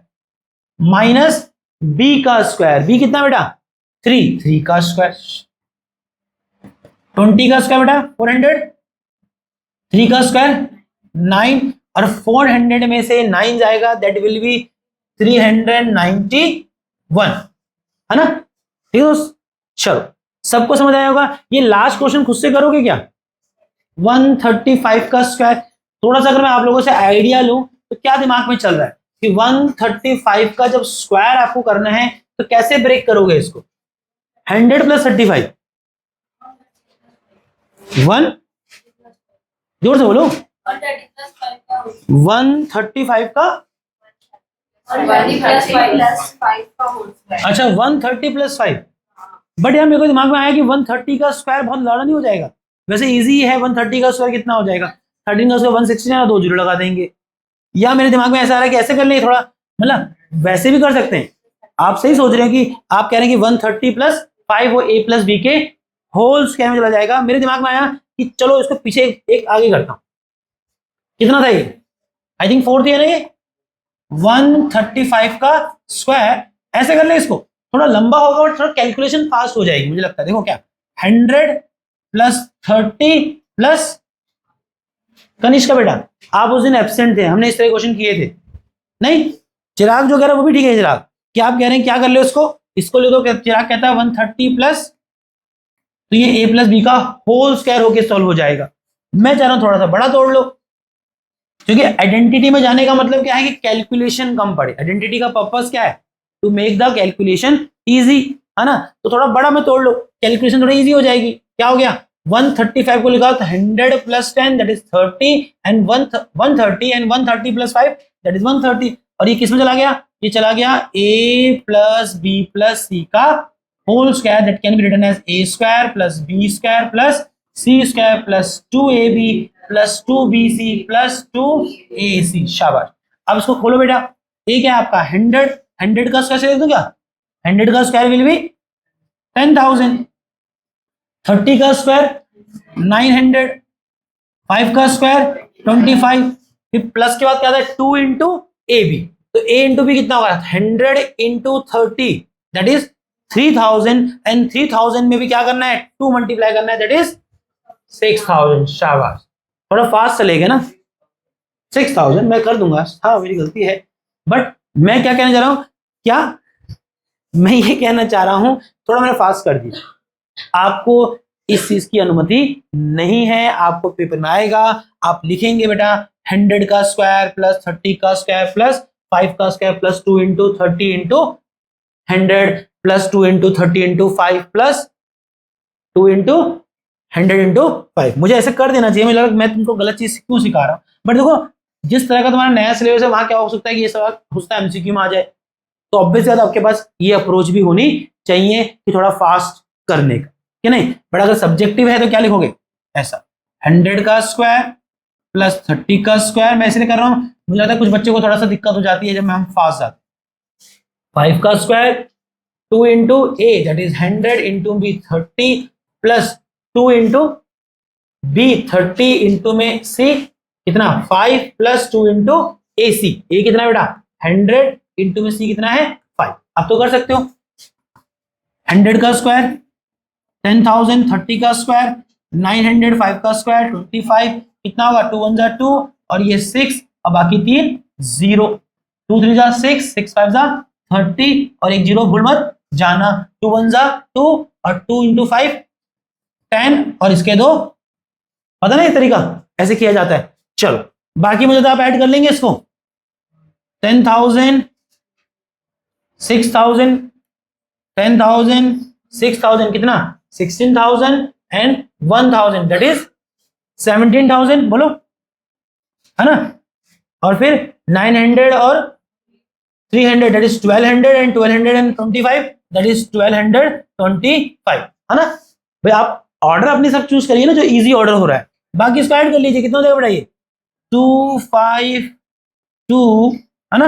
[SPEAKER 1] माइनस b का स्क्वायर, b कितना बेटा 3 का स्क्वायर, 20 का स्क्वायर बेटा 400, 3 का स्क्वायर 9, और 400 में से 9 जाएगा दैट विल बी 391 है ना, ठीक है चलो सबको समझ आया होगा। ये लास्ट क्वेश्चन खुद से करोगे क्या, 135 का स्क्वायर, थोड़ा सा अगर मैं आप लोगों से आइडिया लूं तो क्या दिमाग में चल रहा है कि 135 का जब स्क्वायर आपको करना है तो कैसे ब्रेक करोगे इसको, 100 प्लस 35, 1 जोर से बोलो, 135 का अच्छा 130 प्लस 5, बट यार मेरे को दिमाग में आया कि 130 का स्क्वायर बहुत लड़ा नहीं हो जाएगा, वैसे इजी है, 130 का स्क्वायर कितना हो जाएगा 13 का स्क्वायर 160 है, 2 जीरो लगा देंगे, या मेरे दिमाग में ऐसा आ रहा है कि ऐसे कर लेंगे थोड़ा, मतलब वैसे भी कर सकते हैं, आप सही सोच रहे हैं कि आप कह रहे हैं कि 130 प्लस 5 वो a प्लस बी के होल स्क्वायर में चला जाएगा, मेरे दिमाग में आया कि चलो इसको पीछे एक आगे करता हूं, कितना था ये, आई थिंक 4 थी ना ये, 135 का स्क्वायर, ऐसे कर ले इसको, थोड़ा लंबा होगा और थोड़ा कैलकुलेशन फास्ट हो जाएगी मुझे लगता है, देखो क्या 100 प्लस 30 प्लस कनिष्क का बेटा, आप उस दिन एब्सेंट थे, हमने इस तरह क्वेश्चन किए थे नहीं, चिराग जो कह रहा है वो भी ठीक है, चिराग क्या आप कह रहे हैं क्या कर ले इसको ले दो, चिराग कहता है 130 प्लस, तो ये a प्लस बी का होल स्क्वायर होके सॉल्व हो जाएगा, मैं चाह रहा हूं थोड़ा सा बड़ा तोड़ लो, क्योंकि आइडेंटिटी में जाने का मतलब क्या है कि कैलकुलेशन कम पड़े। आइडेंटिटी का पर्पस क्या है? To make the calculation easy, है ना। तो थोड़ा बड़ा में तोड़ लो, कैलकुलेशन थोड़ी इजी हो जाएगी। क्या हो गया? 135 को लिखा तो 100 plus 10 that is 30 and 130 and 130 plus 5 that is 130। और ये किस में चला गया? ये चला गया a plus B plus C का whole square that can be written as a square plus B square plus C square plus 2ab plus 2bc plus 2ac। शाबाश। अब इसको खोलो बेटा। ये क्या है आपका? 100, 100 का स्क्वायर लिख दूं क्या? 100 का स्क्वायर विल बी 10,000, 30 का स्क्वायर 900, 5 का स्क्वायर 25, फिर प्लस के बाद क्या आता है? 2 इंटू ए बी। तो a इंटू बी कितना होगा? 100 इंटू 30 दैट इज 3000 एंड 3000 में भी क्या करना है? 2 मल्टीप्लाई करना है दैट इज 6000। शाबाश, थोड़ा फास्ट चलेगा ना। 6000 मैं कर दूंगा, हाँ मेरी गलती है। बट मैं क्या कहना चाह रहा हूं, क्या मैं ये कहना चाह रहा हूं, थोड़ा मैंने फास्ट कर दिया। आपको इस चीज की अनुमति नहीं है, आपको पेपर में आएगा, आप लिखेंगे बेटा 100 का स्क्वायर प्लस 30 का स्क्वायर प्लस 5 का square plus 2 into 30 into 100 plus 2 into 30 into 5 plus 2 into 100 into 5। मुझे ऐसे कर देना चाहिए, मुझे लगा मैं तुमको गलत चीज क्यों सिखा रहा हूँ। बट देखो, जिस तरह का तुम्हारा नया सिलेबस है वहां क्या हो सकता है कि ये सवाल हो सकता है एमसीक्यू में आ जाए। तो ऑब्वियस है आपके पास ये अप्रोच भी होनी चाहिए कि थोड़ा फास्ट करने का, कि नहीं। बट अगर सब्जेक्टिव है तो क्या लिखोगे? ऐसा 100 का स्क्वायर प्लस 30 का स्क्वायर। मैं इसलिए कर रहा हूँ, मुझे लगता है कुछ बच्चों को थोड़ा सा दिक्कत हो जाती है जब हम फास्ट जाते। 5 का square 2 into A that is 100 into B 30 plus 2 into B 30 into में सी कितना? 5 प्लस 2 इंटू ए सी। ए कितना बेटा? 100 इंटू में सी कितना है? 5। अब तो कर सकते हो। 100 का स्क्वायर 10,000, 30 का स्क्वायर 900, 5 का स्क्वायर 25 कितना होगा? 2 1 जा 2 और ये 6 और बाकी 3 0। 2 3 जा 6, 6 5 जा 30 और एक 0 भूल मत जाना। 2 1 जा 2 और 2 इंटू 5 10 और इसके 2। पता नहीं तरीका ऐसे किया जाता है। चलो बाकी मुझे तो आप ऐड कर लेंगे इसको। 10,000 6,000 10,000 6,000 कितना? 16,000 एंड 1,000 दैट इज 17,000 बोलो, है ना। और फिर 900 और 300 that is 1200 and 1225 that is 1225, है ना। भाई आप ऑर्डर अपनी सब चूज करिए ना जो इजी ऑर्डर हो रहा है। बाकी इसको ऐड कर लीजिए। कितना देगा बढ़ाइए? 2 5 2, है ना,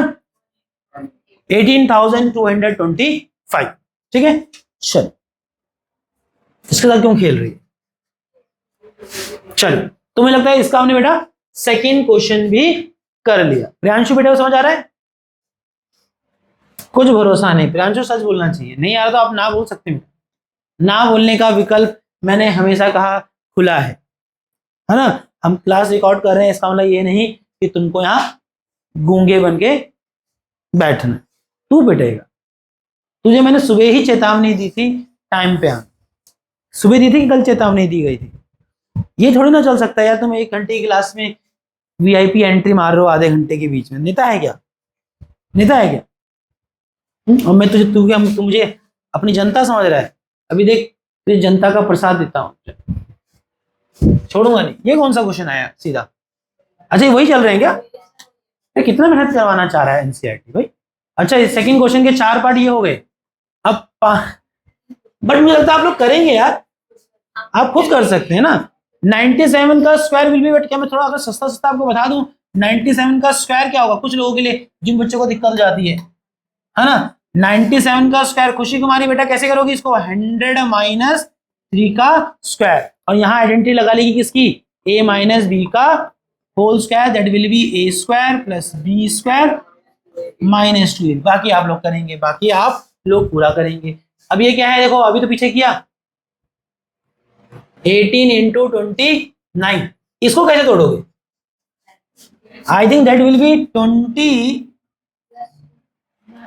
[SPEAKER 1] 18,225। ठीक है। चल इसके साथ क्यों खेल रही है? चलो तुम्हें लगता है इसका हमने बेटा सेकंड क्वेश्चन भी कर लिया। प्रियांशु बेटा को समझ आ रहा है? कुछ भरोसा नहीं। प्रियांशु सच बोलना चाहिए, नहीं आ रहा तो आप ना बोल सकते हो। ना बोलने का विकल्प मैंने हमेशा कहा खुला है ना। हम क्लास रिकॉर्ड कर रहे हैं, इसका मतलब ये नहीं कि तुमको यहां गूंगे बन के बैठना। तू पिटेगा। तुझे मैंने सुबह ही चेतावनी दी थी टाइम पे आना। सुबह दी थी कि कल चेतावनी दी गई थी? ये थोड़ी ना चल सकता है यार, तुम 1 घंटे की क्लास में वीआईपी एंट्री मार रहे हो आधे घंटे के बीच में। नेता है क्या? नेता है क्या? और मैं तुझे तू मुझे अपनी जनता समझ रहा है? अभी देख तुझे जनता का प्रसाद देता हूं, छोड़ूंगा नहीं। ये कौन सा क्वेश्चन आया सीधा? अच्छा वही चल रहे हैं क्या? ये कितना मेहनत करवाना चाह रहा है एनसीईआरटी भाई। अच्छा सेकंड क्वेश्चन के 4 पार्ट ये हो गए। अब बट मुझे लगता है आप लोग करेंगे यार, आप खुद कर सकते हैं ना। 97 का स्क्वायर विल बी, बट क्या मैं थोड़ा अगर सस्ता सस्ता आपको बता दूं 97 का स्क्वायर क्या होगा कुछ लोगों के लिए जिन बच्चों को दिक्कत जाती है ना। 97 का स्क्वायर खुशी कुमारी बेटा कैसे करोगी इसको? 100 माइनस 3 का स्क्वायर और यहां आइडेंटिटी लगा लेगी किसकी? a माइनस बी का whole square that will be a square plus B square minus 2। बाकी आप लोग करेंगे, बाकी आप लोग पूरा करेंगे। अब ये क्या है देखो, अभी तो पीछे किया 18 इंटू 29, इसको कैसे तोड़ोगे? I think that will be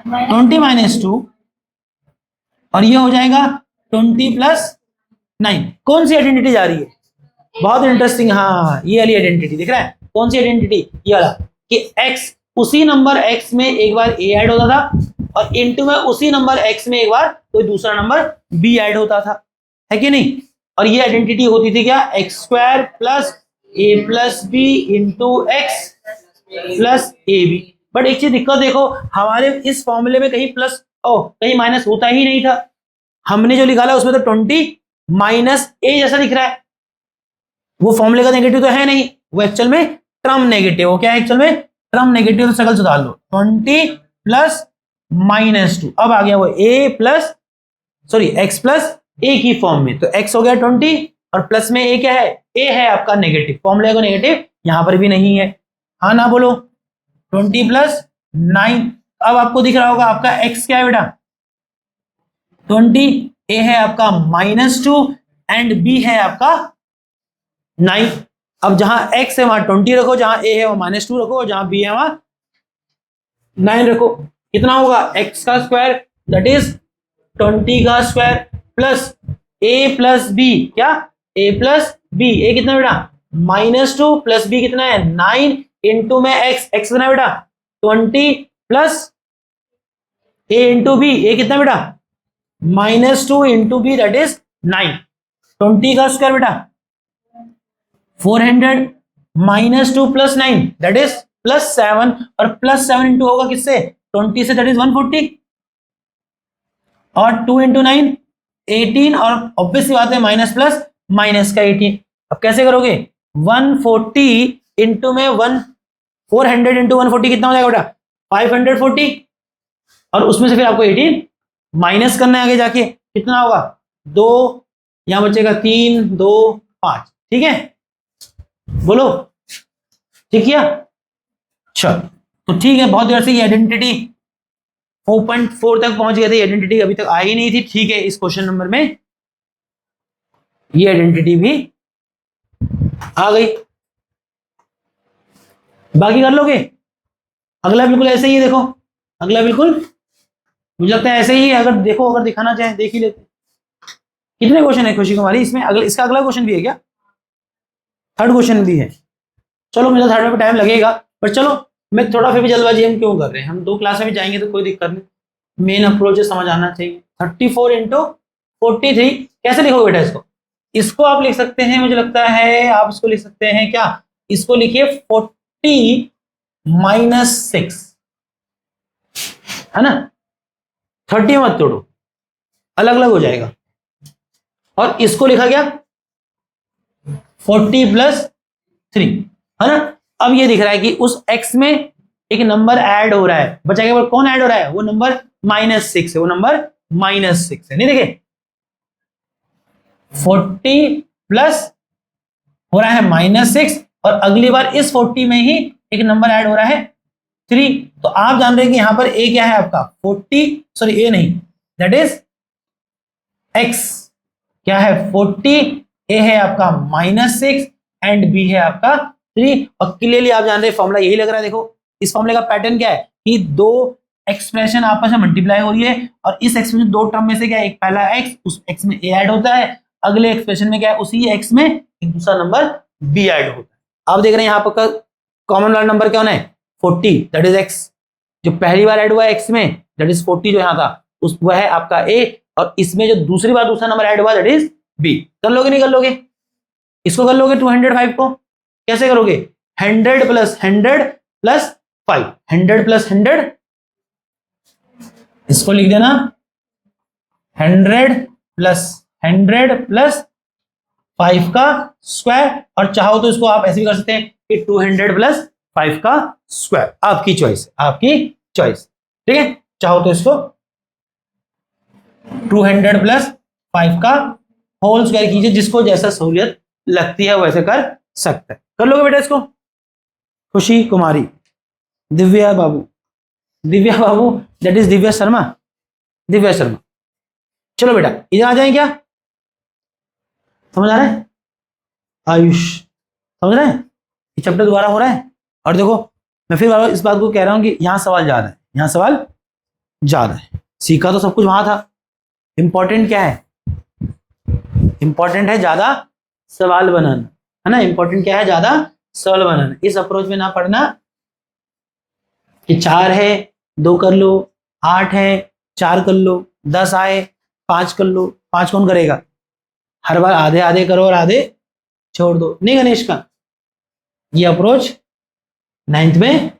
[SPEAKER 1] 20 minus 2 और ये हो जाएगा 20 प्लस 9। कौन सी आइडेंटिटी जा रही है? बहुत इंटरेस्टिंग। हाँ ये वाली आइडेंटिटी दिख रहा है, कौन सी आइडेंटिटी, ये वाला, कि x उसी नंबर x में एक बार a ऐड होता था और इनटू में उसी नंबर x में एक बार कोई दूसरा नंबर b ऐड होता था, है कि नहीं। और ये आइडेंटिटी होती थी क्या, X square plus a plus B into X plus A B. But एक चीज दिक्कत देखो, हमारे इस फॉर्मूले में कहीं प्लस कहीं माइनस होता ही नहीं था। हमने जो निकाला उसमें तो 20 माइनस ए जैसा दिख रहा है, वो फॉर्मूले का नेगेटिव तो है नहीं, वो एक्चुअल में टर्म नेगेटिव। वो क्या है एक्चुअल में, टर्म नेगेटिव। तो शकल सुधार लो, 20 प्लस -2, अब आ गया वो a plus sorry x plus a की फॉर्म में। तो x हो गया 20 और प्लस में a क्या है, a है आपका नेगेटिव, फॉर्मूले को नेगेटिव यहां पर भी नहीं है, हाँ ना बोलो। 20 प्लस 9, अब आपको दिख रहा होगा आपका x क्या है बेटा, 20, a है आपका -2 एंड b है आपका 9। अब जहां x है वहां 20 रखो, जहां a है वहां -2 रखो, और जहां b है वहां 9 रखो। कितना होगा, x का स्क्वायर दैट इज 20 का square plus a plus b, क्या a प्लस b, a कितना बेटा -2 प्लस b कितना है 9 इंटू में x कितना है बेटा 20 plus a into b, a कितना बेटा -2 इंटू b दैट इज 9। 20 का स्क्वायर बेटा 400 -2 प्लस 9 दैट इज +7, और +7 इंटू होगा किससे 20 से, दैट इज 140, और 2 इंटू 9 18, और ऑब्वियस सी बात है माइनस प्लस माइनस का 18। अब कैसे करोगे, 140 इंटू में 400 इंटू 140 कितना हो जाएगा बेटा 540, और उसमें से फिर आपको 18 माइनस करना है आगे जाके, कितना होगा 2, यहां बचेगा 3 2 5, ठीक है बोलो, ठीक किया। चलो तो ठीक है, बहुत देर से ये आइडेंटिटी 4.4 तक पहुंच गए थे, आइडेंटिटी अभी तक आई नहीं थी, ठीक है। इस क्वेश्चन नंबर में ये आइडेंटिटी भी आ गई, बाकी कर लोगे। अगला बिल्कुल ऐसे ही है, देखो अगला बिल्कुल मुझे लगता है ऐसे ही है, अगर देखो अगर दिखाना चाहे देख ही लेते। कितने क्वेश्चन है खुशी कुमारी इसमें, इसका अगला क्वेश्चन भी है क्या, थर्ड क्वेश्चन भी है। चलो मुझे थर्ड में टाइम लगेगा, पर चलो मैं थोड़ा फिर भी जल्दबाजी हम क्यों कर रहे हैं, हम 2 क्लास में भी जाएंगे तो कोई दिक्कत नहीं, मेन अप्रोच समझ आना चाहिए। 34 इंटू 43 कैसे लिखोगे बेटा इसको, इसको आप लिख सकते हैं, मुझे लगता है आप इसको लिख सकते हैं क्या, इसको लिखिए 40 -6, है ना, 30 मत तोड़ो, अलग अलग हो जाएगा। और इसको लिखा गया 40 + 3, है ना। अब ये दिख रहा है कि उस x में एक नंबर ऐड हो रहा है, बचा केवल कौन ऐड हो रहा है, वो नंबर -6 है, वो नंबर -6 है, नहीं देखे 40 प्लस हो रहा है -6, और अगली बार इस 40 में ही एक नंबर ऐड हो रहा है 3। तो आप जान रहे हैं कि यहां पर a क्या है आपका 40, सॉरी a नहीं, दैट इज x क्या है 40, a है आपका -6 एंड b है आपका 3। और क्लियरली आप जान रहे हैं फॉर्मूला यही लग रहा है। देखो इस फॉर्मूले का पैटर्न क्या है कि 2 एक्सप्रेशन आपस में मल्टीप्लाई हो रही है, और इस एक्सप्रेशन 2 टर्म में से क्या है, एक पहला x, उस x में a ऐड होता है, अगले एक्सप्रेशन में क्या है, उसी x में एक दूसरा नंबर b ऐड होता है। आप देख रहे हैं यहाँ पर कॉमन वाला नंबर क्या है 40, दैट इज x, जो पहली बार ऐड हुआ है x में दैट इज 40 जो यहाँ था उस वह है आपका a, और इसमें जो दूसरी बार दूसरा नंबर ऐड हुआ दैट इज b। कर लोगे नहीं कर लोगे, इसको कर लोगे 205 को कैसे करोगे, 100 + 100 + 5, 100 + 100, इसको लिख देना 100 + 100 + 5 का स्क्वायर, और चाहो तो इसको आप ऐसे भी कर सकते हैं कि 200 + 5 का स्क्वायर, आपकी चॉइस, आपकी चॉइस, ठीक है। चाहो तो इसको 200 + 5 का होल स्क्वायर कीजिए, जिसको जैसा सहूलियत लगती है वैसे कर सकता है। कर लोगे बेटा इसको, खुशी कुमारी, दिव्या बाबू दैट इज दिव्या शर्मा, चलो बेटा इधर आ जाए, क्या समझ आ रहा है, आयुष समझ रहे हैं, ये चैप्टर दोबारा हो रहा है। और देखो मैं फिर इस बात को कह रहा हूं कि यहां सवाल जा रहा है, यहां सवाल जा रहा है, सीखा तो सब कुछ वहां था, इंपॉर्टेंट क्या है, इंपॉर्टेंट है ज्यादा सवाल बनाना, है ना, इंपॉर्टेंट क्या है ज्यादा सरल बनाना। इस अप्रोच में ना पढ़ना कि 4 है 2 कर लो, 8 है 4 कर लो, 10 आए 5 कर लो। 5 कौन करेगा? हर बार आधे आधे करो और आधे छोड़ दो। नहीं गणेश का ये अप्रोच 9th में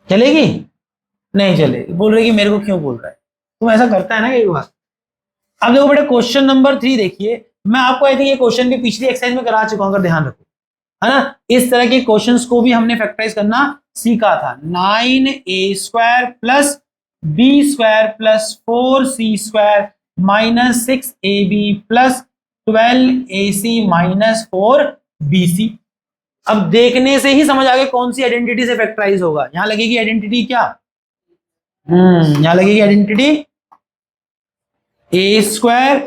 [SPEAKER 1] चलेगी? नहीं चलेगी। बोल रहे कि मेरे को क्यों बोल रहा है, तुम ऐसा करता है ना कई बार। अब देखो बेटा क्वेश्चन नंबर 3 देखिए, मैं आपको आई थिंक ये क्वेश्चन भी पिछली एक्सरसाइज में करा चुका हूं, अगर ध्यान रखो, है ना। इस तरह के क्वेश्चंस को भी हमने फैक्टराइज करना सीखा था। 9a² plus b² plus 4c² minus 6ab plus 12ac minus 4bc। अब देखने से ही समझ आ गया कौन सी आइडेंटिटी से फैक्टराइज होगा। यहां लगेगी आइडेंटिटी क्या? यहां लगेगी आइडेंटिटी a²,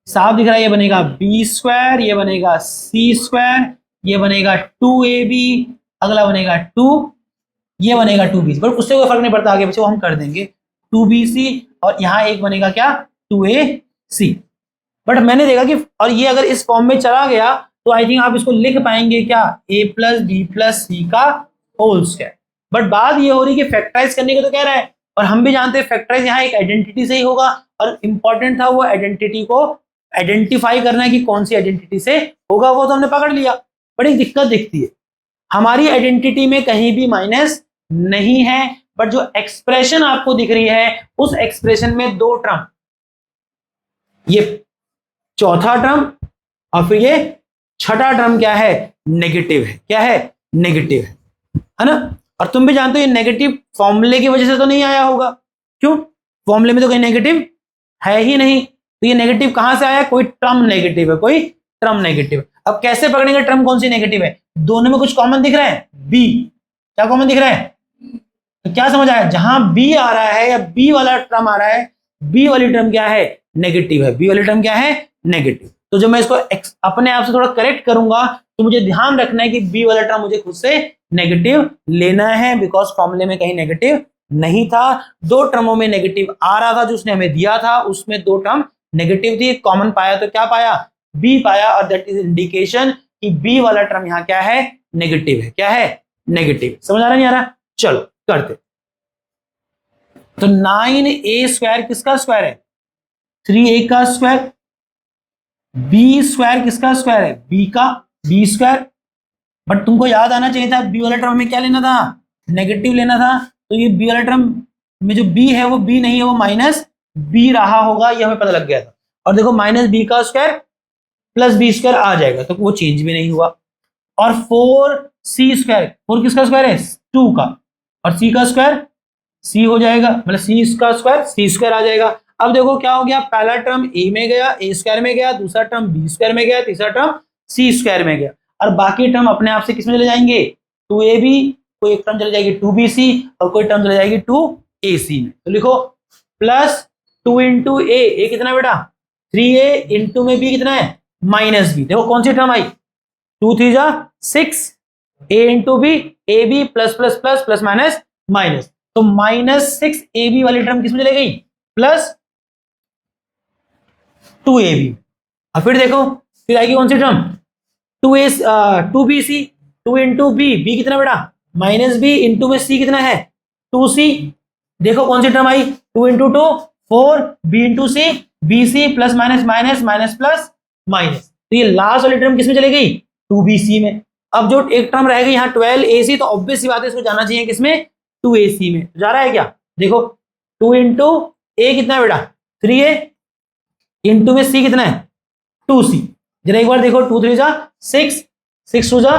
[SPEAKER 1] साफ दिख रहा है, ये बनेगा b², ये बनेगा c², ये बनेगा 2ab, अगला बनेगा 2, ये बनेगा 2bc। पर उससे कोई फर्क नहीं पड़ता, आगे पीछे वो हम कर देंगे। 2bc और यहाँ एक बनेगा क्या? 2ac। बट मैंने देखा कि और ये अगर इस फॉर्म में चला गया तो आई थिंक आप इसको लिख पाएंगे क्या? a plus B plus C का होल स्क्वायर। बट बात ये हो रही कि फैक्टराइज करने को तो कह रहा है, और हम भी जानते हैं फैक्टराइज यहाँ एक आइडेंटिटी से ही होगा, और इंपॉर्टेंट था वो आइडेंटिटी को आइडेंटिफाई करना है कि कौन सी आइडेंटिटी से होगा। वो तो हमने पकड़ लिया, बट एक दिक्कत दिखती है, हमारी आइडेंटिटी में कहीं भी माइनस नहीं है, बट जो एक्सप्रेशन आपको दिख रही है उस एक्सप्रेशन में 2 टर्म, ये चौथा टर्म और फिर ये छठा टर्म क्या है? नेगेटिव है। क्या है? नेगेटिव है ना। और तुम भी जानते हो ये नेगेटिव फॉर्मूले की वजह से तो नहीं आया होगा। क्यों? फॉर्मूले में तो कोई नेगेटिव है ही नहीं, तो ये नेगेटिव कहां से आया? कोई टर्म नेगेटिव है, कोई टर्म नेगेटिव। अब कैसे पकड़ेंगे टर्म कौन सी नेगेटिव है? दोनों में कुछ कॉमन दिख रहा है, बी। क्या कॉमन दिख रहा है? तो क्या समझ आया? जहां बी आ रहा है या बी वाला टर्म आ रहा है, बी वाली टर्म क्या है? नेगेटिव है। बी वाली टर्म क्या है? नेगेटिव। तो जब मैं इसको अपने आप से थोड़ा करेक्ट करूंगा तो मुझे ध्यान रखना है कि बी वाला टर्म मुझे खुद से नेगेटिव लेना है, बिकॉज फॉर्मूले में कहीं नेगेटिव नहीं था। 2 टर्मों में नेगेटिव आ रहा था जो उसने हमें दिया था, उसमें 2 टर्म नेगेटिव थी। कॉमन पाया तो क्या पाया? बी पाया, और दैट इज इंडिकेशन कि बी वाला टर्म यहाँ क्या है? नेगेटिव है। क्या है? नेगेटिव। समझ आ रहा नहीं आ रहा? चलो करते। तो 9a² किसका स्क्वायर है? 3a का स्क्वायर। b² किसका स्क्वायर है? b का b²। बट तुमको याद आना चाहिए था बी वाला टर्म में क्या लेना था? नेगेटिव लेना था। तो ये बी वाला टर्म में जो b है वो b नहीं है, वो माइनस b रहा होगा, ये हमें पता लग गया था। और देखो माइनस b का स्क्वायर प्लस b² आ जाएगा, तो वो चेंज भी नहीं हुआ। और 4c², 4 किसका स्क्वायर है? 2 का, और c का स्क्वायर c हो जाएगा, मतलब c का स्क्वायर c² आ जाएगा। अब देखो क्या हो गया, पहला टर्म a में गया, a² में गया, दूसरा टर्म b² में गया, तीसरा टर्म c² में गया, और बाकी टर्म अपने आप से किसमें चले जाएंगे? 2ab, कोई एक टर्म चले जाएगी 2bc, और कोई टर्म चले जाएगी 2ac में। तो लिखो प्लस 2 इंटू a कितना बेटा? 3a, इंटू में b कितना है? Minus b। देखो कौन सी टर्म आई? 2 3 जा 6, a into b, ab plus plus plus plus minus minus, तो माइनस 6ab वाली टर्म किसमें चले गई? Plus 2ab। और फिर देखो फिर आएगी कौन सी टर्म? 2bc, 2 इंटू b कितना बेटा? माइनस b, इंटू में c कितना है? 2c। देखो कौन सी टर्म आई? 2 into 2 4, b into c, bc plus minus minus minus plus minus, तो ये लास्ट वाली टर्म किसमें चली गई? 2bc में। अब जो एक टर्म रहेगा यहाँ 12ac, तो ऑब्वियस सी बात है इसको जाना चाहिए किसमें? 2ac में। जा रहा है क्या? देखो 2 इंटू a कितना है बेटा? 3a, इंटू में c कितना है? 2c। जरा एक बार देखो 2 3 जा 6, 6 2 जा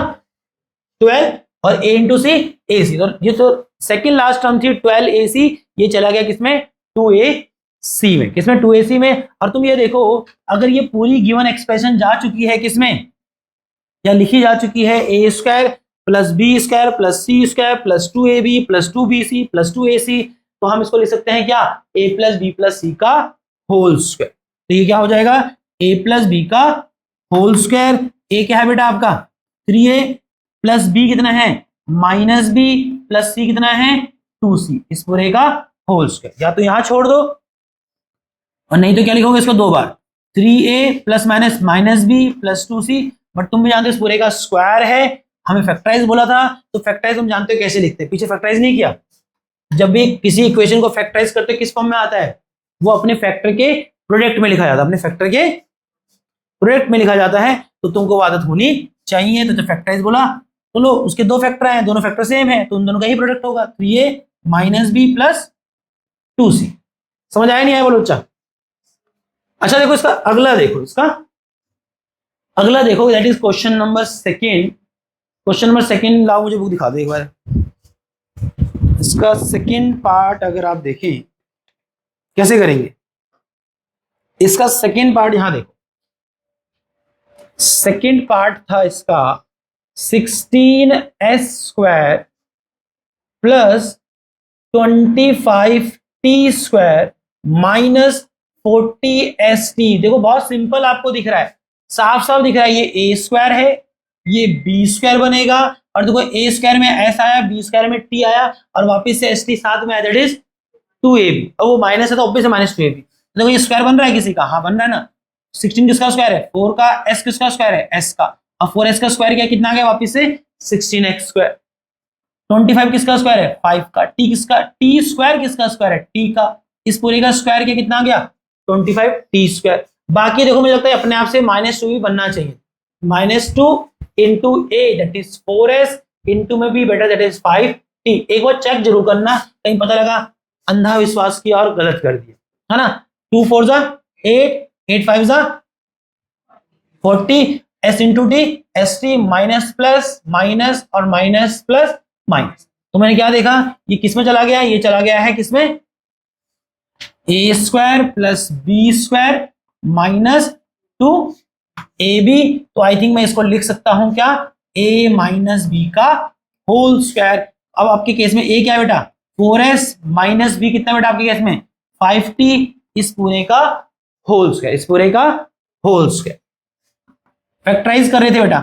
[SPEAKER 1] 12, और a इंटू सी ac। तो ये तो सेकंड लास्ट टर्म थी 12ac, ये चला गया किसमें? 2ac में। किसमें? 2ac में। और तुम ये देखो अगर ये पूरी गिवन एक्सप्रेशन जा चुकी है किसमें, या लिखी जा चुकी है a² plus b² plus c² plus 2ab plus 2bc plus 2ac, तो हम इसको लिख सकते हैं क्या? a plus B plus C का होल स्क्वायर। तो ये क्या हो जाएगा? a प्लस बी का होल स्क्वायर। a क्या है बेटा आपका? 3a, प्लस b कितना है? माइनस b, प्लस c कितना है? 2c। इस पूरे का होल स्क्वायर। या तो यहां छोड़ दो, और नहीं तो क्या लिखोगे इसको 2 बार? 3a plus minus minus b plus 2c, but तुम भी जानते हो इस पूरे का स्क्वायर है, हमें फैक्टराइज बोला था, तो फैक्टराइज हम जानते हो कैसे लिखते हैं, पीछे फैक्टराइज नहीं किया। जब भी किसी इक्वेशन को फैक्टराइज करते किस फॉर्म में आता है, वो अपने फैक्टर के प्रोडक्ट में लिखा जाता है, अपने फैक्टर के प्रोडक्ट में लिखा जाता है, तो तुमको वो आदत होनी चाहिए। तो जब फैक्टराइज बोला तो लो उसके दो फैक्टर हैं, दोनों फैक्टर सेम है, तो उन दोनों का ही प्रोडक्ट होगा, 3a minus B plus 2c। समझ आया नहीं आया बोलो बच्चा? अच्छा देखो इसका अगला, देखो इसका अगला देखो, that is question number second. Question number second लाओ, मुझे बुक दिखा दो एक बार। इसका सेकेंड पार्ट अगर आप देखें कैसे करेंगे, इसका सेकेंड पार्ट यहां देखो, सेकेंड पार्ट था इसका 16s square plus 25t square minus 40st। देखो बहुत सिंपल आपको दिख रहा है, साफ साफ दिख रहा है, ये a स्क्वायर है, ये b स्क्वायर बनेगा, और देखो a स्क्वायर में s आया, b स्क्वायर में t आया, और वापिस से st साथ में आया, दैट इज 2ab। और वो माइनस है तो ऑब्वियस माइनस 2ab। देखो ये स्क्वायर बन रहा है किसी का, हाँ बन रहा है ना। 16 किसका स्क्वायर है, 4 का, s किसका स्क्वायर है, s का, और 4s का स्क्वायर क्या कितना आ गया वापिस से 16x स्क्वायर। 25 किसका स्क्वायर है, 5 का, t किसका, t स्क्वायर किसका स्क्वायर है, t का, इस पूरे का स्क्वायर क्या कितना आ गया 25t स्क्वायर। बाकी देखो मुझे लगता है अपने आप से -2 भी बनना चाहिए, -2 into a that is 4s into में भी बेटा दैट इज 5t। एक बार चेक जरूर करना, कहीं पता लगा अंधा विश्वास किया और गलत कर दिया, है ना। 2 4 जा 8, 8 5 जा 40, s into T, S T minus plus minus और माइनस प्लस माइनस। तो मैंने क्या देखा, ये किसमें चला गया, ये चला गया है किसमें, A square plus B square minus 2ab। तो आई थिंक मैं इसको लिख सकता हूं क्या, a माइनस बी का होल स्क्वायर। अब आपके केस में a क्या है बेटा 4s माइनस बी कितना बेटा आपके केस में 5t, इस पूरे का होल स्क्वायर, इस पूरे का होल स्क्वायर। फैक्टराइज कर रहे थे बेटा,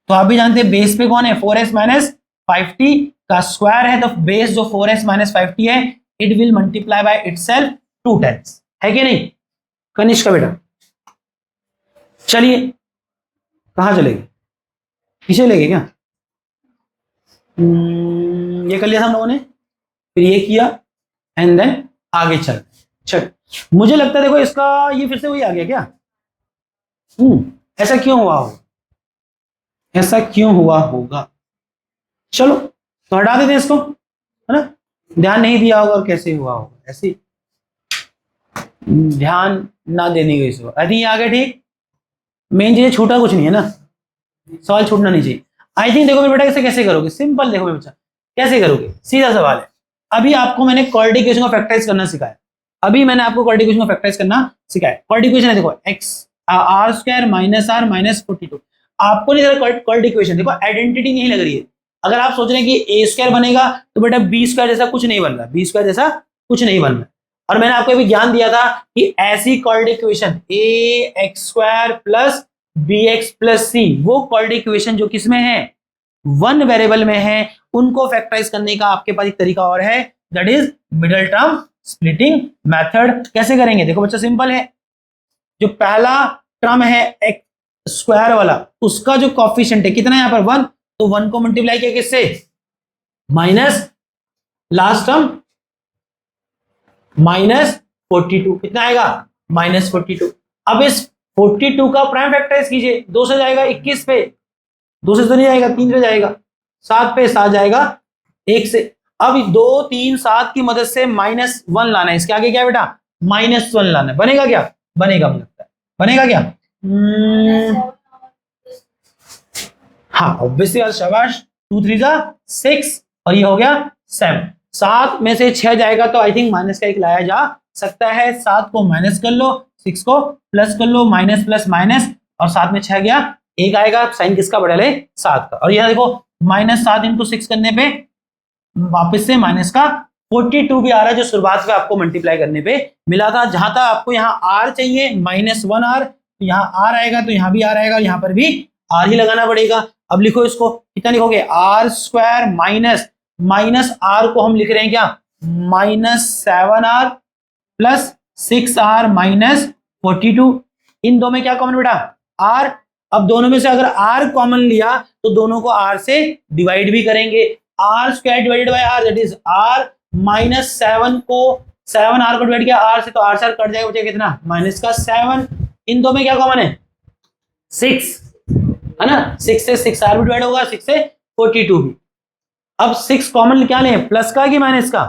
[SPEAKER 1] तो आप भी जानते हैं बेस पे कौन है 4s माइनस 5t का स्क्वायर है, तो बेस जो 4s माइनस 5t है it will multiply by itself 2 times, है कि नहीं कनिष्क का बेटा। चलिए कहां चलेंगे, पीछे लेंगे क्या, ये कर लिया था हम लोगों ने, फिर ये किया एंड देन आगे चल। मुझे लगता है देखो इसका ये फिर से वही आ गया क्या, ऐसा क्यों हुआ होगा, ऐसा क्यों हुआ होगा। चलो तो हटा देते हैं इसको, है ना, ध्यान नहीं दिया होगा और कैसे हुआ होगा, ऐसे ध्यान ना देने की इसको। आई थिंक ये आ गया ठीक, मेन चीज छूटा कुछ नहीं है ना, सवाल छूटना नहीं चाहिए। आई थिंक देखो मेरे बेटा इसे कैसे करोगे, सिंपल देखो मेरे बच्चा कैसे करोगे, सीधा सवाल है। अभी आपको मैंने क्वाड्रेटिक इक्वेशन को फैक्टराइज करना सिखाया, अभी मैंने आपको क्वाड्रेटिक इक्वेशन को फैक्टराइज करना सिखाया। क्वाड्रेटिक इक्वेशन है देखो x r square minus r minus 42। आपको नहीं क्वाड्रेटिक इक्वेशन देखो आइडेंटिटी नहीं लग रही है। अगर आप सोच रहे हैं कि a स्क्वायर बनेगा तो बेटा b स्क्वायर जैसा कुछ नहीं बन रहा, b स्क्वायर जैसा कुछ नहीं बन रहा। और मैंने आपको अभी ज्ञान दिया था कि ऐसी quadratic equation ax square plus bx plus c, वो क्वाड्रेटिक इक्वेशन जो किसमें है, वन वेरिएबल में है, उनको फैक्टराइज करने का आपके पास एक तरीका और है, that is middle term splitting method. कैसे करेंगे देखो बच्चा सिंपल है, जो पहला टर्म है x स्क्वायर वाला, उसका जो कोफिशिएंट है कितना है यहाँ पर 1, तो 1 को मल्टीप्लाई किया किससे माइनस लास्ट टर्म माइनस 42, कितना आएगा माइनस 42। अब इस 42 का प्राइम फैक्टराइज कीजिए, 2 से जाएगा 21 पे, 2 से तो नहीं जाएगा 3 से जाएगा, 7 पे 7 जाएगा 1 से। अब 2 3 7 की मदद से -1 लाना है, इसके आगे क्या है बेटा -1 लाना है, बनेगा क्या, बनेगा मुझे लगता है, बनेगा क्या हाँ ऑब्वियसली यार, शाबाश 2 3 जा 6 और ये हो गया 7, 7 में से 6 जाएगा तो आई थिंक माइनस का 1 लाया जा सकता है। 7 को माइनस कर लो, 6 को प्लस कर लो, माइनस प्लस माइनस, और 7 में 6 गया 1 आएगा, साइन किसका बढ़ा ले 7 का। और यह देखो -7 इंटू 6 करने पे वापस से माइनस का 42 भी आ रहा है, जो शुरुआत में आपको मल्टीप्लाई करने पे मिला था। जहां तक आपको यहाँ r चाहिए -1r, तो यहाँ r आएगा तो यहाँ भी r आएगा, यहाँ पर भी r ही लगाना पड़ेगा। अब लिखो इसको, कितना लिखोगे r स्क्वायर माइनस r को हम लिख रहे हैं क्या -7r प्लस 6r माइनस 42। इन दो में क्या कॉमन बेटा r, अब दोनों में से अगर r कॉमन लिया तो दोनों को r से डिवाइड भी करेंगे। r square divided by r that is r minus 7 को 7 r को डिवाइड किया r से तो r से कट जाएगा, बचेगा कितना माइनस का 7। इन दो में क्या कॉमन है 6 है ना, 6 से 6r भी डिवाइड होगा, 6 से 42 भी। अब 6 कॉमन क्या लें, प्लस का कि माइनस का,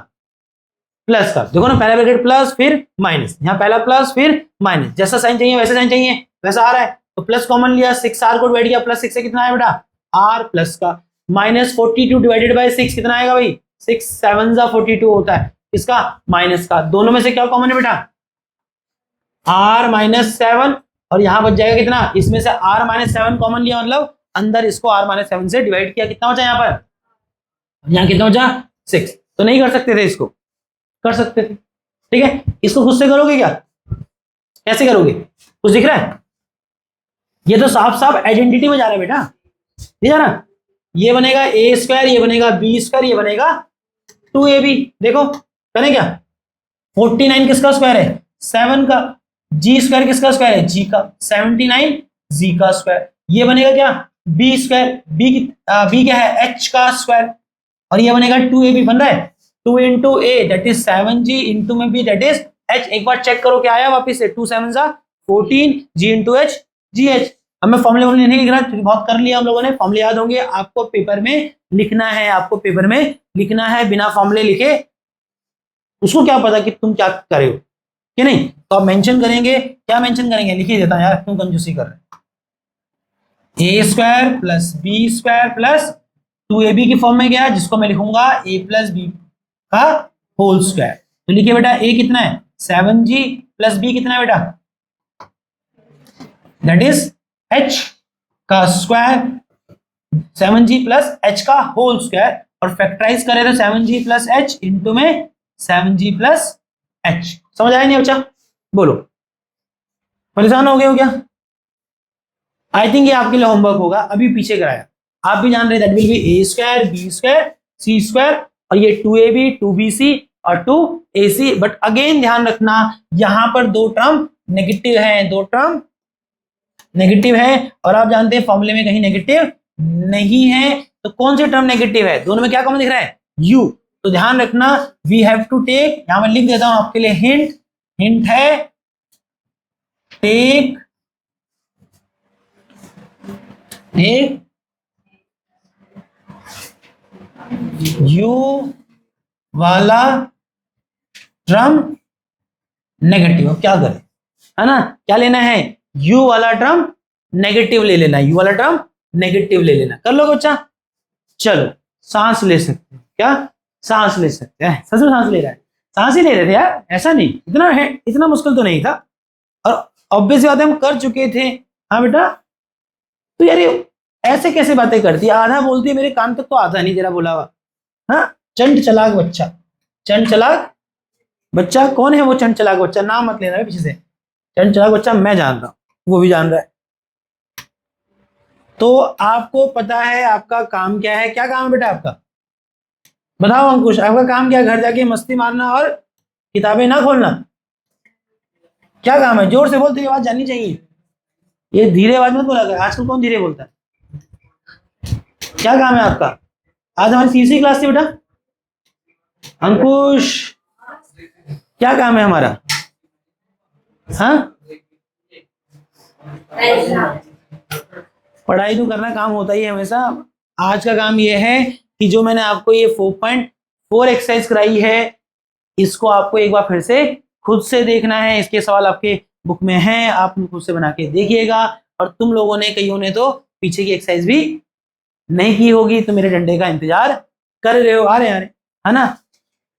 [SPEAKER 1] प्लस का। देखो ना पहला ब्रैकेट प्लस फिर माइनस, यहाँ पहला प्लस फिर माइनस, जैसा साइन चाहिए वैसा साइन चाहिए, वैसा आ रहा है तो प्लस कॉमन लिया, 6r को डिवाइड किया, प्लस 6 से कितना है बेटा r प्लस का, माइनस 42 डिवाइडेड बाय 6 कितना आएगा भाई, 6 7 जा 42 होता है, इसका माइनस का। दोनों में से क्या कॉमन है बेटा r माइनस 7, और यहाँ बच जाएगा कितना, इसमें से r माइनस 7 कॉमन लिया, मतलब अंदर इसको r माइनस 7 से डिवाइड किया, कितना बचा यहाँ पर, यहाँ कितना बचा 6। तो नहीं कर सकते थे इसको, कर सकते थे, ठीक है। इसको खुद से करोगे क्या, कैसे करोगे, कुछ दिख रहा है, ये तो साफ साफ आइडेंटिटी में जा रहा है बेटा, ठीक है ना। ये बनेगा a स्क्वायर, ये बनेगा b स्क्वायर, ये बनेगा 2ab। देखो करें क्या, 49 किसका स्क्वायर है 7 का, g स्क्वायर किसका स्क्वायर है g का, 79 g का स्क्वायर। ये बनेगा क्या b स्क्वायर, b क्या है h का स्क्वायर, और ये बनेगा 2ab बन रहा है, 2 into a that is 7g into में b दैट इज h। एक बार चेक करो क्या आया वापिस से, 2 7 जा 14 g इंटू h gh। अब मैं फॉर्मूले नहीं लिख रहा, बहुत कर लिया हम लोगों ने, फॉर्मूले याद होंगे, आपको पेपर में लिखना है, आपको पेपर में लिखना है, बिना फॉर्मूले लिखे उसको क्या पता कि तुम क्या करे हो कि नहीं। तो आप मेंशन करेंगे, क्या मेंशन करेंगे, लिख ही देता हूं यार, क्यों कंजूसी कर रहे हैं। a square plus b square plus 2ab की फॉर्म में गया, जिसको मैं लिखूंगा a प्लस बी का होल स्क्वायर। तो लिखिए बेटा a कितना है 7g प्लस b कितना है बेटा, दैट इज h का स्क्वायर, 7g प्लस h का होल स्क्वायर, और फैक्टराइज करें तो 7g प्लस h इंटू में 7g प्लस h। समझ आया नहीं बच्चा, बोलो परेशान हो गए हो क्या। आई थिंक ये आपके लिए होमवर्क होगा, अभी पीछे कराया, आप भी जान रहे that will be a square b square c square, और ये 2ab 2bc और 2ac। बट अगेन ध्यान रखना यहां पर दो टर्म नेगेटिव है, दो टर्म नेगेटिव है, और आप जानते हैं फॉर्मूले में कहीं नेगेटिव नहीं है। तो कौन से टर्म नेगेटिव है, दोनों में क्या कॉमन दिख रहा है u। तो ध्यान रखना वी हैव टू टेक, यहां मैं लिख देता हूं आपके लिए हिंट, हिंट है टेक u वाला टर्म नेगेटिव। अब क्या करें, है ना, क्या लेना है u वाला टर्म नेगेटिव ले लेना, u वाला टर्म नेगेटिव ले लेना। कर लो बच्चा, चलो सांस ले सकते हैं, क्या सांस ले सकते हैं, सच में सांस ले रहा है, सांस ही ले रहे थे यार, ऐसा नहीं, इतना है, इतना मुश्किल तो नहीं था, और ऑब्वियस बात है हम कर चुके थे। हाँ बेटा, तो यार ये ऐसे कैसे बातें करती है, आधा बोलती है, मेरे कान तक तो आधा नहीं तेरा बोला हुआ। हाँ चंड चलाक बच्चा, चंड चलाक बच्चा, कौन है वो चंड चलाक बच्चा, नाम मत लेना पीछे से, चंड चलाक बच्चा मैं जान रहा हूं, वो भी जान रहा है। तो आपको पता है आपका काम क्या है, क्या काम है बेटा आपका, बताओ अंकुश, आपका काम क्या है, घर जाके मस्ती मारना और किताबें ना खोलना, क्या काम है, जोर से बोल, तेरी आवाज जाननी चाहिए, ये धीरे आवाज मत बोला कर, आजकल कौन धीरे बोलता है, क्या काम है आपका। आज हमारी तीसरी क्लास थी बेटा, अंकुश क्या काम है हमारा, हाँ पढ़ाई तो करना काम होता ही है हमेशा। आज का काम ये है कि जो मैंने आपको ये 4.4 एक्सरसाइज कराई है, इसको आपको एक बार फिर से खुद से देखना है, इसके सवाल आपके बुक में हैं, आप खुद से बना के देखिएगा। और तुम लोगों ने, कईयों ने तो पीछे की एक्सरसाइज भी नहीं की होगी, तो मेरे डंडे का इंतजार कर रहे हो, आ रहे है ना।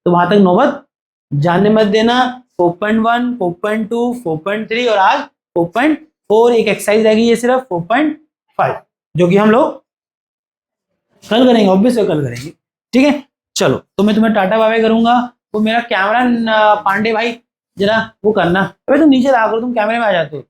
[SPEAKER 1] तो वहां तक नौबत जाने मत देना। 4.1 4.2 4.3 और आज 4.4 एक एक्सरसाइज रहेगी, ये सिर्फ 4.5 जो कि हम लोग कल करेंगे, ऑब्वियसली कल करेंगे, ठीक है। चलो तो मैं तुम्हें टाटा बाय करूंगा। वो मेरा कैमरा पांडे भाई जरा वो करना, अरे तुम नीचे रहा करो, तुम कैमरे में आ जाते हो।